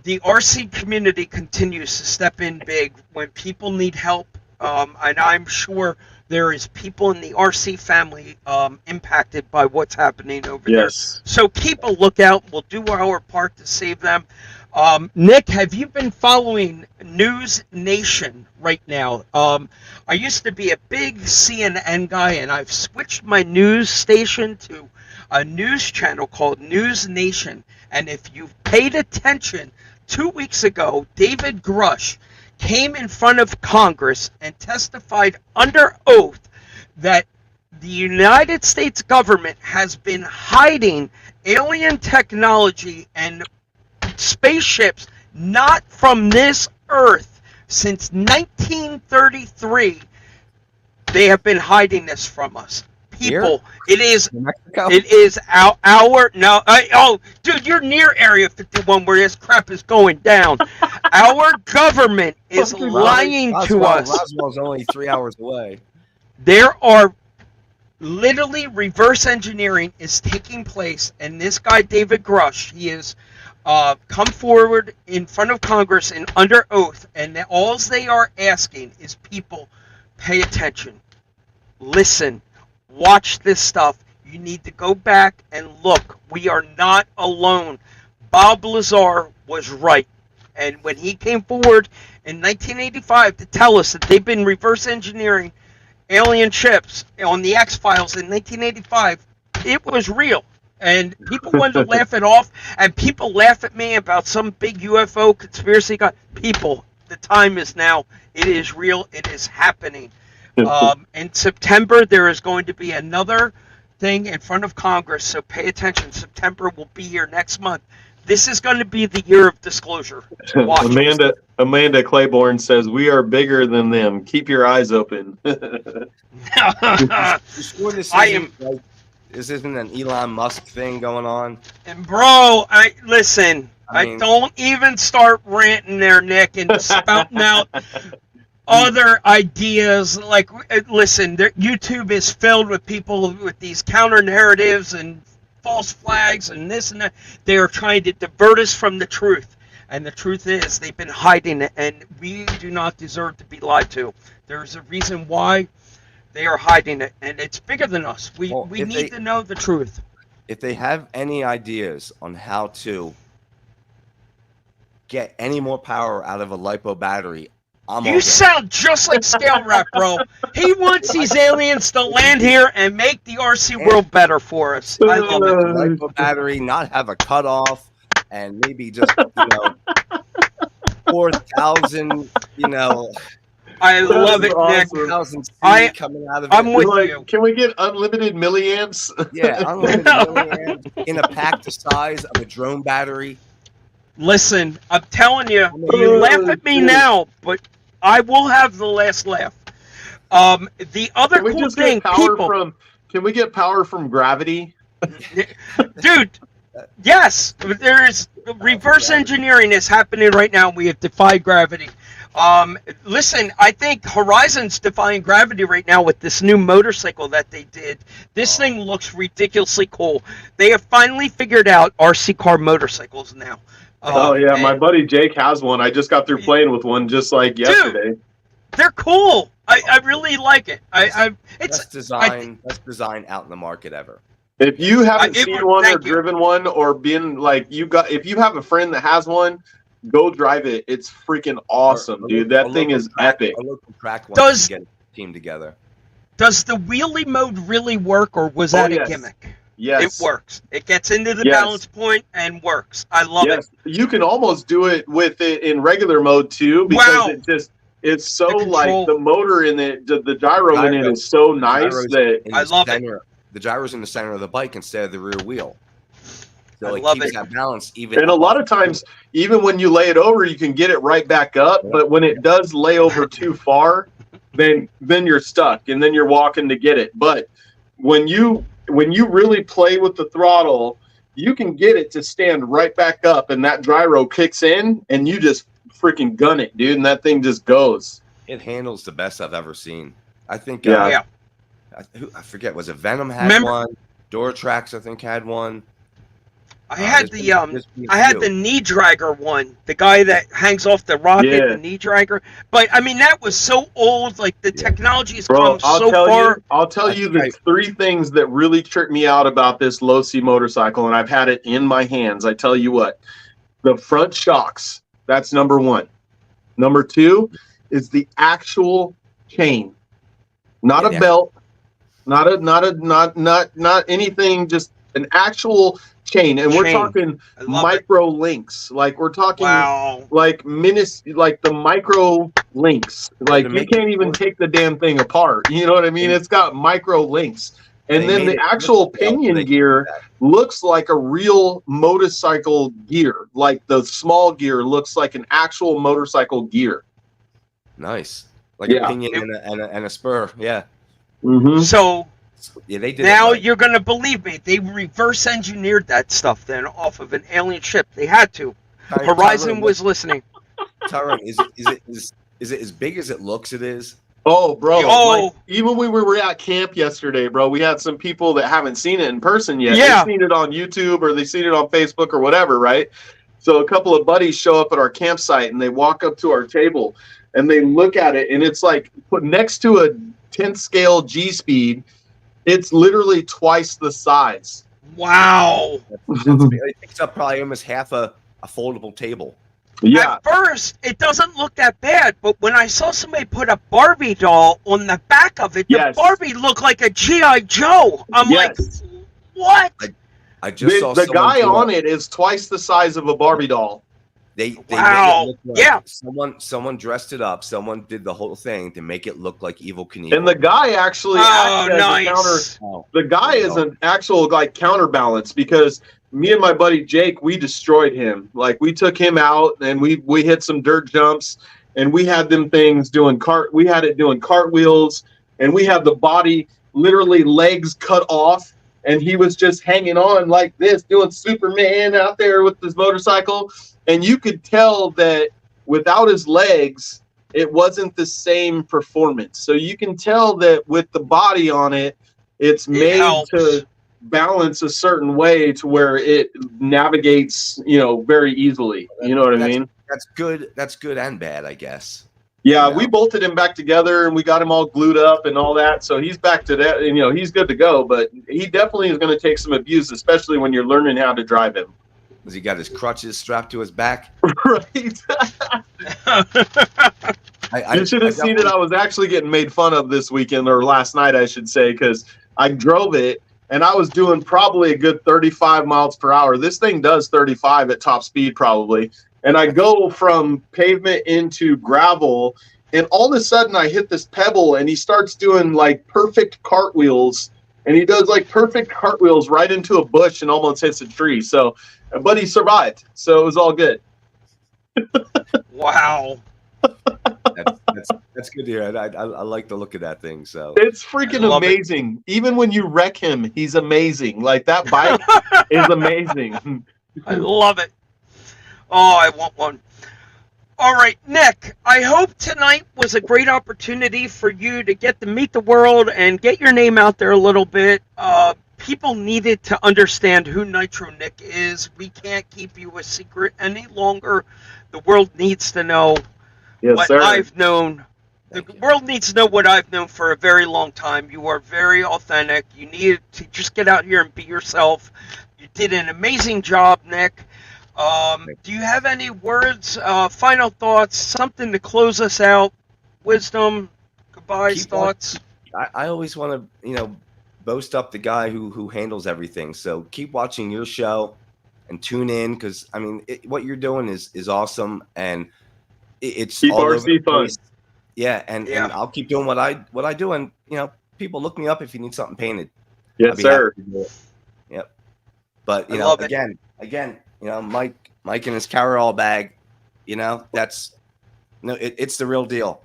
the RC community continues to step in big when people need help, and I'm sure there is people in the RC family impacted by what's happening over there. So keep a lookout. We'll do our part to save them. Nick, have you been following News Nation right now? I used to be a big CNN guy, and I've switched my news station to a news channel called News Nation. And if you've paid attention, 2 weeks ago, David Grush came in front of Congress and testified under oath that the United States government has been hiding alien technology and spaceships not from this earth since 1933. They have been hiding this from us. People, it is our no. Oh, dude, you're near Area 51 where this crap is going down. Our government is lying to us. Roswell's only 3 hours away. There are literally reverse engineering is taking place, and this guy David Grush, he is come forward in front of Congress and under oath, and all they are asking is people pay attention, listen. Watch this stuff. You need to go back and look. We are not alone. Bob Lazar was right. And when he came forward in 1985 to tell us that they've been reverse engineering alien ships on the X-Files in 1985, it was real. And people wanted to laugh it off. And people laugh at me about some big UFO conspiracy guy. People, the time is now. It is real. It is happening. In September, there is going to be another thing in front of Congress, so pay attention. September will be here next month. This is going to be the year of disclosure. Watch Amanda Claiborne says, "We are bigger than them. Keep your eyes open." This isn't an Elon Musk thing going on. And bro, listen. I don't even start ranting there, Nick, and spouting out other ideas. Like, listen, YouTube is filled with people with these counter narratives and false flags and this and that. They are trying to divert us from the truth. And the truth is, they've been hiding it, and we do not deserve to be lied to. There's a reason why they are hiding it, and it's bigger than us. We need to know the truth. If they have any ideas on how to get any more power out of a LiPo battery, you sound just like Scale Rap, bro. He wants these aliens to land here and make the RC world better for us. I love it. LiPo battery, not have a cutoff, and maybe just 4,000. I love it, awesome. Nick. Coming out of I'm with you. Can we get unlimited milliamps? Yeah, unlimited milliamps in a pack the size of a drone battery. Listen, I'm telling you, you laugh at me now, but I will have the last laugh. The other cool thing, people... Can we get power from gravity? Dude, yes, there's reverse engineering is happening right now. We have defied gravity. Listen, I think Horizon's defying gravity right now with this new motorcycle that they did. This thing looks ridiculously cool. They have finally figured out RC car motorcycles now. My buddy Jake has one. I just got through playing with one just like yesterday. Dude, they're cool. I really like it. It's best design out in the market ever. If you haven't seen one or driven one or been like if you have a friend that has one, go drive it. It's freaking awesome, dude. That thing is epic. A local track wants to get a team together. Does the wheelie mode really work, or was that a yes. gimmick? Yes. It works. It gets into the Yes. balance point and works. I love it. Yes, you can almost do it with it in regular mode too, because Wow. it's so The like control. the motor in it, the gyro in it is so nice Gyro's that in I the love it. center, the gyro's in the center of the bike instead of the rear wheel. So I it love keeps it. that balance even. and a lot of times, even when you lay it over, you can get it right back up. But when it does lay over too far, then you're stuck, and then you're walking to get it. But when you really play with the throttle, you can get it to stand right back up, and that gyro kicks in, and you just freaking gun it, dude, and that thing just goes. it handles the best I've ever seen. I think. Yeah. Yeah. I forget. Was it Venom had Remember- one? Duratrax, I think, had one. I had There's been a I had few. the knee dragger one, the guy that hangs off the rocket, Yeah. the knee dragger. But I mean, that was so old. Like the technology has Bro, come so far. I'll tell you the three things that really tripped me out about this low C motorcycle, and I've had it in my hands. I tell you what, the front shocks, that's number one. Number two is the actual chain, not a belt, not anything, just an actual chain. And we're talking I love micro links. Like we're talking Wow. like like the micro links. Like you can't even take the damn thing apart. You know what I mean? It's got micro links. And then the actual pinion gear looks like a real motorcycle gear. Like the small gear looks like an actual motorcycle gear. Nice, like Yeah. a pinion and a spur. Yeah, Mm-hmm. So yeah, they did. now it right. you're gonna believe me. They reverse engineered that stuff then off of an alien ship. They had to. Horizon Tyrone, was listening. Tyrone, is it as big as it looks? It is. Oh, bro. Oh. Like, even when we were at camp yesterday, bro, we had some people that haven't seen it in person yet. Yeah. They've seen it on YouTube or they've seen it on Facebook or whatever, right? So a couple of buddies show up at our campsite and they walk up to our table and they look at it, and it's like put next to a 10th scale G-Speed. It's literally twice the size. Wow. It takes up probably almost half a foldable table. Yeah. At first, it doesn't look that bad, but when I saw somebody put a Barbie doll on the back of it, Yes. the Barbie looked like a G.I. Joe. I'm like, Yes. what? I just saw The someone guy do on it is twice the size of a Barbie doll. They Wow. made it look like Yeah. someone dressed it up. Someone did the whole thing to make it look like Evil Knievel. And the guy actually Oh, acts as a counter. nice. The guy is an actual like counterbalance, because me and my buddy Jake, we destroyed him. Like we took him out and we hit some dirt jumps, and we had them things doing we had it doing cartwheels, and we had the body literally legs cut off, and he was just hanging on like this, doing Superman out there with his motorcycle. And you could tell that without his legs, it wasn't the same performance. So you can tell that with the body on it, it's made helps. to balance a certain way to where it navigates, very easily. You know what I mean? That's good. That's good and bad, I guess. Yeah, we bolted him back together and we got him all glued up and all that. So he's back to that. He's good to go. But he definitely is going to take some abuse, especially when you're learning how to drive him. Has he got his crutches strapped to his back? Right. You should have seen it. I was actually getting made fun of this weekend, or last night, I should say, because I drove it and I was doing probably a good 35 miles per hour. This thing does 35 at top speed probably. And I go from pavement into gravel, and all of a sudden I hit this pebble and he starts doing like perfect cartwheels, and he does like perfect cartwheels right into a bush and almost hits a tree. So, but he survived. So it was all good. Wow. That's good to hear. I like the look of that thing. So It's freaking amazing. Even when you wreck him, he's amazing. Like that bike is amazing. I love it. Oh, I want one. All right, Nick, I hope tonight was a great opportunity for you to get to meet the world and get your name out there a little bit. People needed to understand who Nitro Nick is. We can't keep you a secret any longer. The world needs to know what I've known. The world needs to know what I've known for a very long time. You are very authentic. You needed to just get out here and be yourself. You did an amazing job, Nick. Do you have any words, final thoughts, something to close us out? Wisdom, goodbyes, thoughts? I always want to, boast up the guy who handles everything. So keep watching your show and tune in because I mean, what you're doing is awesome and it's Keep all over the RC fun. place. Yeah, and I'll keep doing what I do, and people look me up if you need something painted. Yes, sir. Yep. But again, Mike and his Carryall bag, that's it's the real deal.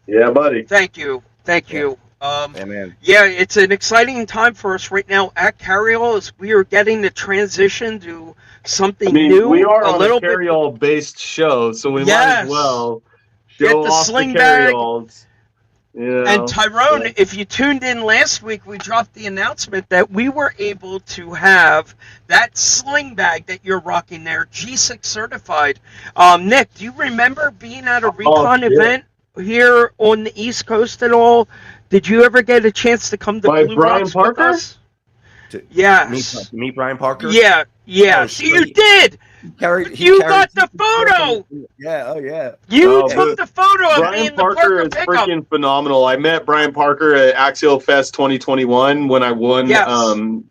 Yeah, buddy. Thank you. Man. Yeah, it's an exciting time for us right now at Carryall as we are getting the transition to something new. We are on a Carryall based show, so we might as well show the off sling the Carryalls. And Tyrone, if you tuned in last week, we dropped the announcement that we were able to have that sling bag that you're rocking there, G6 certified. Nick, do you remember being at a recon event here on the East Coast at all? Did you ever get a chance to come to Blue Rocks with us? Yes. Meet Brian Parker? Yeah. Oh, See, you did. You got the photo. Yeah. Oh, yeah. You took the photo of me in the Parker is freaking phenomenal. I met Brian Parker at Axial Fest 2021 when I won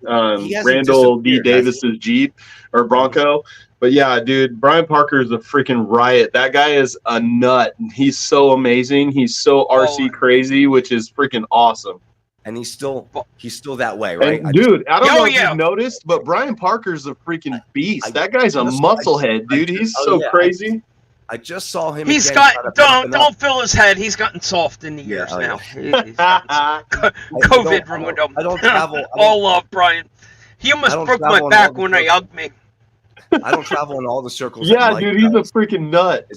Randall D. Davis's Jeep or Bronco. But yeah, dude, Brian Parker is a freaking riot. That guy is a nut. He's so amazing. He's so RC crazy, which is freaking awesome. And he's still that way, right? And dude, I don't know if you've noticed, but Brian Parker's a freaking beast. That guy's a musclehead, dude. He's so crazy. I just saw him. He's got don't fill his head. He's gotten soft in the years now. COVID ruined him. I don't travel. All love Brian. He almost broke my back when he hugged me. I don't travel in all the circles. Yeah, dude, he's a freaking nut.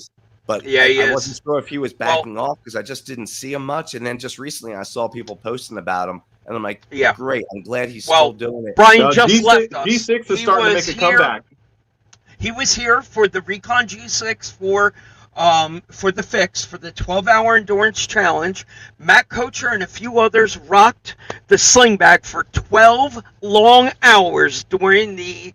But I wasn't sure if he was backing off because I just didn't see him much. And then just recently I saw people posting about him. And I'm like, great. I'm glad he's still doing it. Brian just left us. G6 is starting to make a comeback. He was here for the Recon G6 for the fix, for the 12-hour endurance challenge. Matt Kocher and a few others rocked the sling bag for 12 long hours during the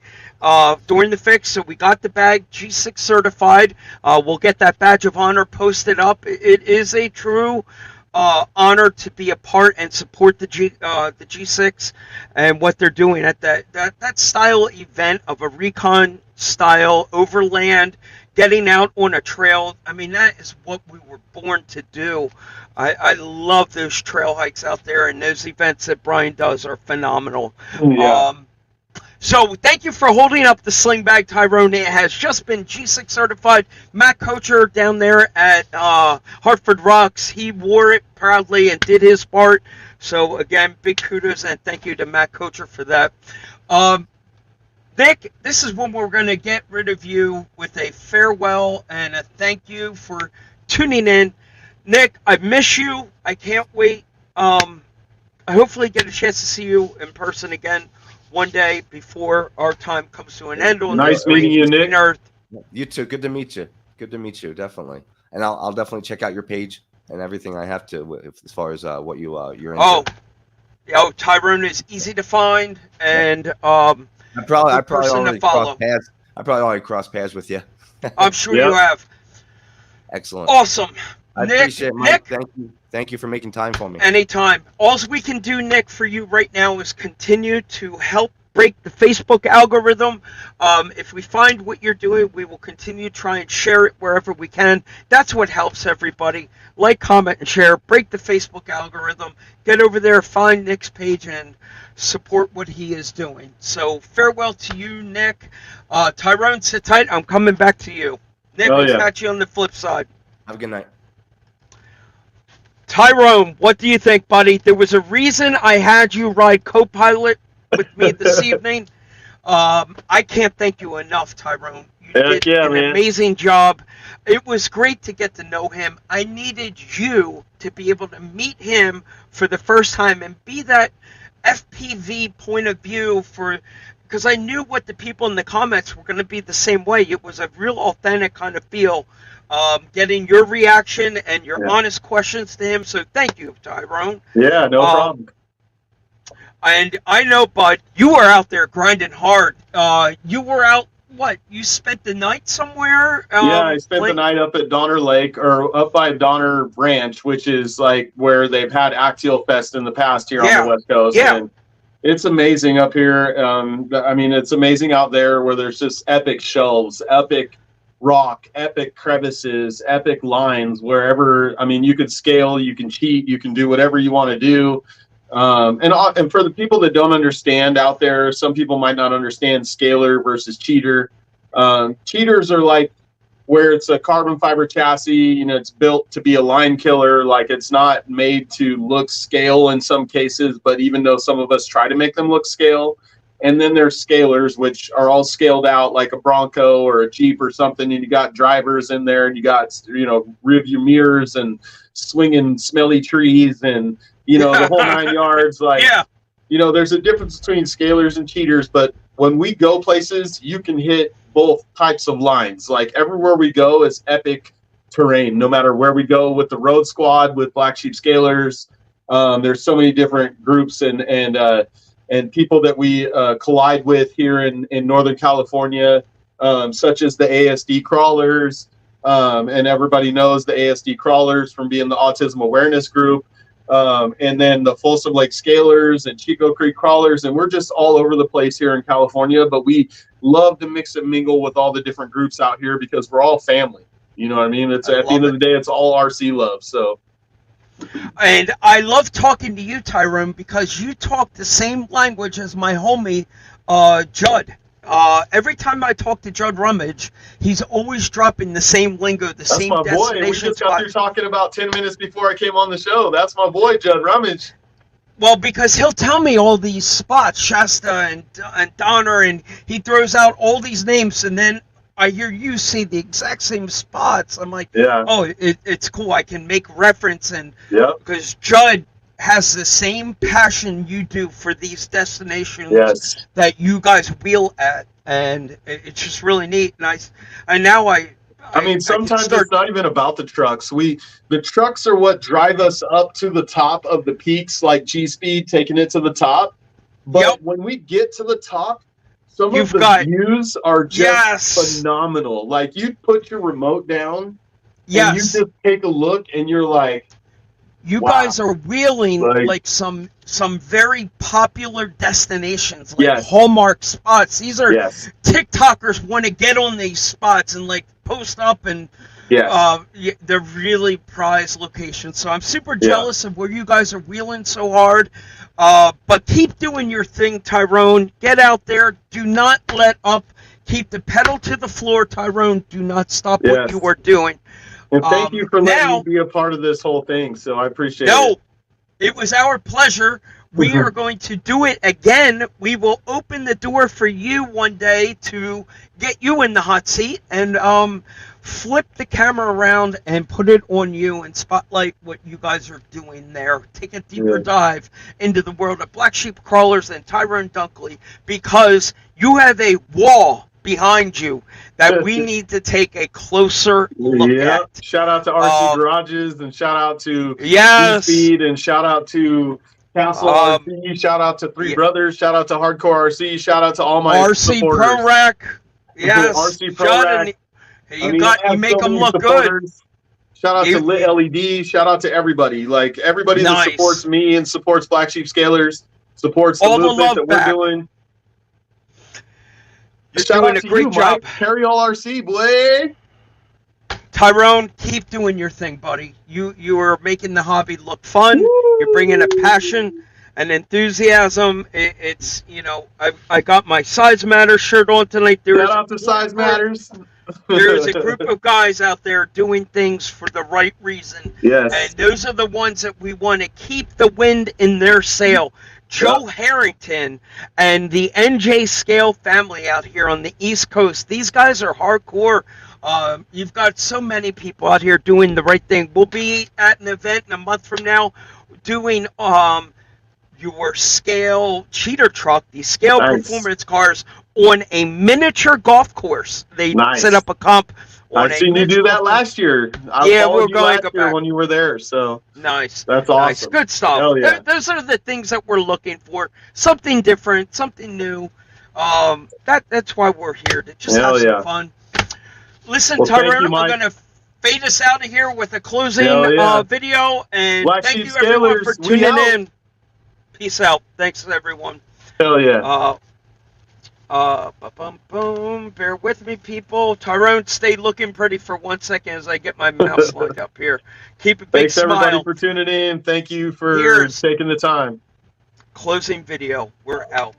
fix. So we got the bag G6 certified. We'll get that badge of honor posted up. It is a true honor to be a part and support the G6 and what they're doing at that style event of a recon style overland, getting out on a trail. I mean, that is what we were born to do. I love those trail hikes out there, and those events that Brian does are phenomenal. Yeah. So thank you for holding up the sling bag, Tyrone. It has just been G6 certified. Matt Kocher down there at Hartford Rocks, he wore it proudly and did his part. So again, big kudos and thank you to Matt Kocher for that. Nick, this is when we're going to get rid of you with a farewell and a thank you for tuning in. Nick, I miss you. I can't wait. I hopefully get a chance to see you in person again one day before our time comes to an end. Nice meeting you, Nick. Earth. You too. Good to meet you. Definitely. And I'll definitely check out your page and everything I have to as far as what you're into. Tyrone is easy to find, and I probably already crossed paths with you. I'm sure you have. Excellent. Awesome. I appreciate it, Mike. Thank you for making time for me. Anytime. All we can do, Nick, for you right now is continue to help break the Facebook algorithm. If we find what you're doing, we will continue to try and share it wherever we can. That's what helps everybody. Like, comment, and share. Break the Facebook algorithm. Get over there, find Nick's page, and support what he is doing. So farewell to you, Nick. Tyrone, sit tight. I'm coming back to you. Nick, we'll catch you on the flip side. Have a good night. Tyrone, what do you think, buddy? There was a reason I had you ride co-pilot with me this evening. I can't thank you enough, Tyrone. You did an amazing job. It was great to get to know him. I needed you to be able to meet him for the first time and be that FPV point of view because I knew what the people in the comments were going to be the same way. It was a real authentic kind of feel. Getting your reaction and your honest questions to him. So thank you, Tyrone. Yeah, no problem. And I know, bud, you were out there grinding hard. You were out what? You spent the night somewhere? Yeah, I spent the night up at Donner Lake, or up by Donner Ranch, which is like where they've had Axial Fest in the past here on the West Coast. Yeah. And it's amazing up here. I mean, it's amazing out there where there's just epic shelves, epic rock, epic crevices, epic lines, wherever. I mean, you could scale, you can cheat, you can do whatever you want to do. And for the people that don't understand out there, some people might not understand scaler versus cheater. Cheaters are like where it's a carbon fiber chassis, you know, it's built to be a line killer. Like, it's not made to look scale in some cases, but even though some of us try to make them look scale. And then there's scalers, which are all scaled out like a Bronco or a Jeep or something. And you got drivers in there, and you got, you know, rear view mirrors and swinging smelly trees and, you know, the whole 9 yards. Like, you know, there's a difference between scalers and cheaters, but when we go places, you can hit both types of lines. Like, everywhere we go is epic terrain, no matter where we go with the road squad, with Black Sheep Scalers. There's so many different groups and people that we collide with here in Northern California, such as the ASD crawlers. And everybody knows the ASD crawlers from being the autism awareness group. And then the Folsom Lake Scalers and Chico Creek Crawlers. And we're just all over the place here in California, but we love to mix and mingle with all the different groups out here because we're all family. You know what I mean? It's at the end of the day, it's all RC love. So. And I love talking to you, Tyrone, because you talk the same language as my homie, Judd. Every time I talk to Judd Rummage, he's always dropping the same lingo, the same destination. That's my boy. We just got through talking about 10 minutes before I came on the show. That's my boy, Judd Rummage. Well, because he'll tell me all these spots, Shasta and Donner, and he throws out all these names, and then I hear you say the exact same spots. I'm like, oh, it's cool. I can make reference, and because Judd has the same passion you do for these destinations that you guys wheel at, and it's just really neat. And I mean, sometimes it's not even about the trucks. The trucks are what drive us up to the top of the peaks, like G-Speed taking it to the top. But when we get to the top, some of the views are just phenomenal. Like, you put your remote down and you just take a look and you're like, you guys are wheeling like some very popular destinations, like hallmark spots. These are TikTokers want to get on these spots and like post up, and they're really prized locations. So I'm super jealous of where you guys are wheeling so hard. But keep doing your thing, Tyrone. Get out there. Do not let up. Keep the pedal to the floor, Tyrone. Do not stop what you are doing. And thank you for letting me be a part of this whole thing. So I appreciate it. It was our pleasure. We are going to do it again. We will open the door for you one day to get you in the hot seat and flip the camera around and put it on you and spotlight what you guys are doing there. Take a deeper dive into the world of Black Sheep Crawlers and Tyrone Dunkley, because you have a wall behind you that we need to take a closer look at. Shout out to RC Garages, and shout out to Speed, and shout out to Castle RC, shout out to Three Brothers, shout out to Hardcore RC, shout out to all my RC supporters. Pro Rack. Yes. RC Pro Rack. You make them look good. Shout out to Lit LED. Shout out to everybody. Like, everybody that supports me and supports Black Sheep Scalers, supports the movement that we're doing. You're doing a great job. Carryall RC, boy. Tyrone, keep doing your thing, buddy. You are making the hobby look fun. Woo! You're bringing a passion and enthusiasm. It's, you know, I got my Size Matters shirt on tonight. Shout out to Size Matters. There's a group of guys out there doing things for the right reason. Yes. And those are the ones that we want to keep the wind in their sail. Joe Harrington and the NJ Scale family out here on the East Coast. These guys are hardcore. You've got so many people out here doing the right thing. We'll be at an event in a month from now doing your Scale cheater truck, the Scale performance cars, on a miniature golf course. They set up a comp. I've seen you do that last year. Yeah, we're going last year when you were there. So nice. That's awesome. Good stuff. Those are the things that we're looking for. Something different, something new. That's why we're here, to just Hell have some yeah. fun. Listen, Well, thank Tyrone, you, I'm Mike. going to fade us out of here with a closing Hell yeah. video, and Black thank Sheep you everyone for Scalers, we tuning out. in. Peace out. Thanks everyone. Hell yeah. Boom. Bear with me, people. Tyrone, stay looking pretty for 1 second as I get my mouse link up here. Keep a big Thanks smile. everybody for tuning in. Thank you for Here's taking the time. closing video. We're out.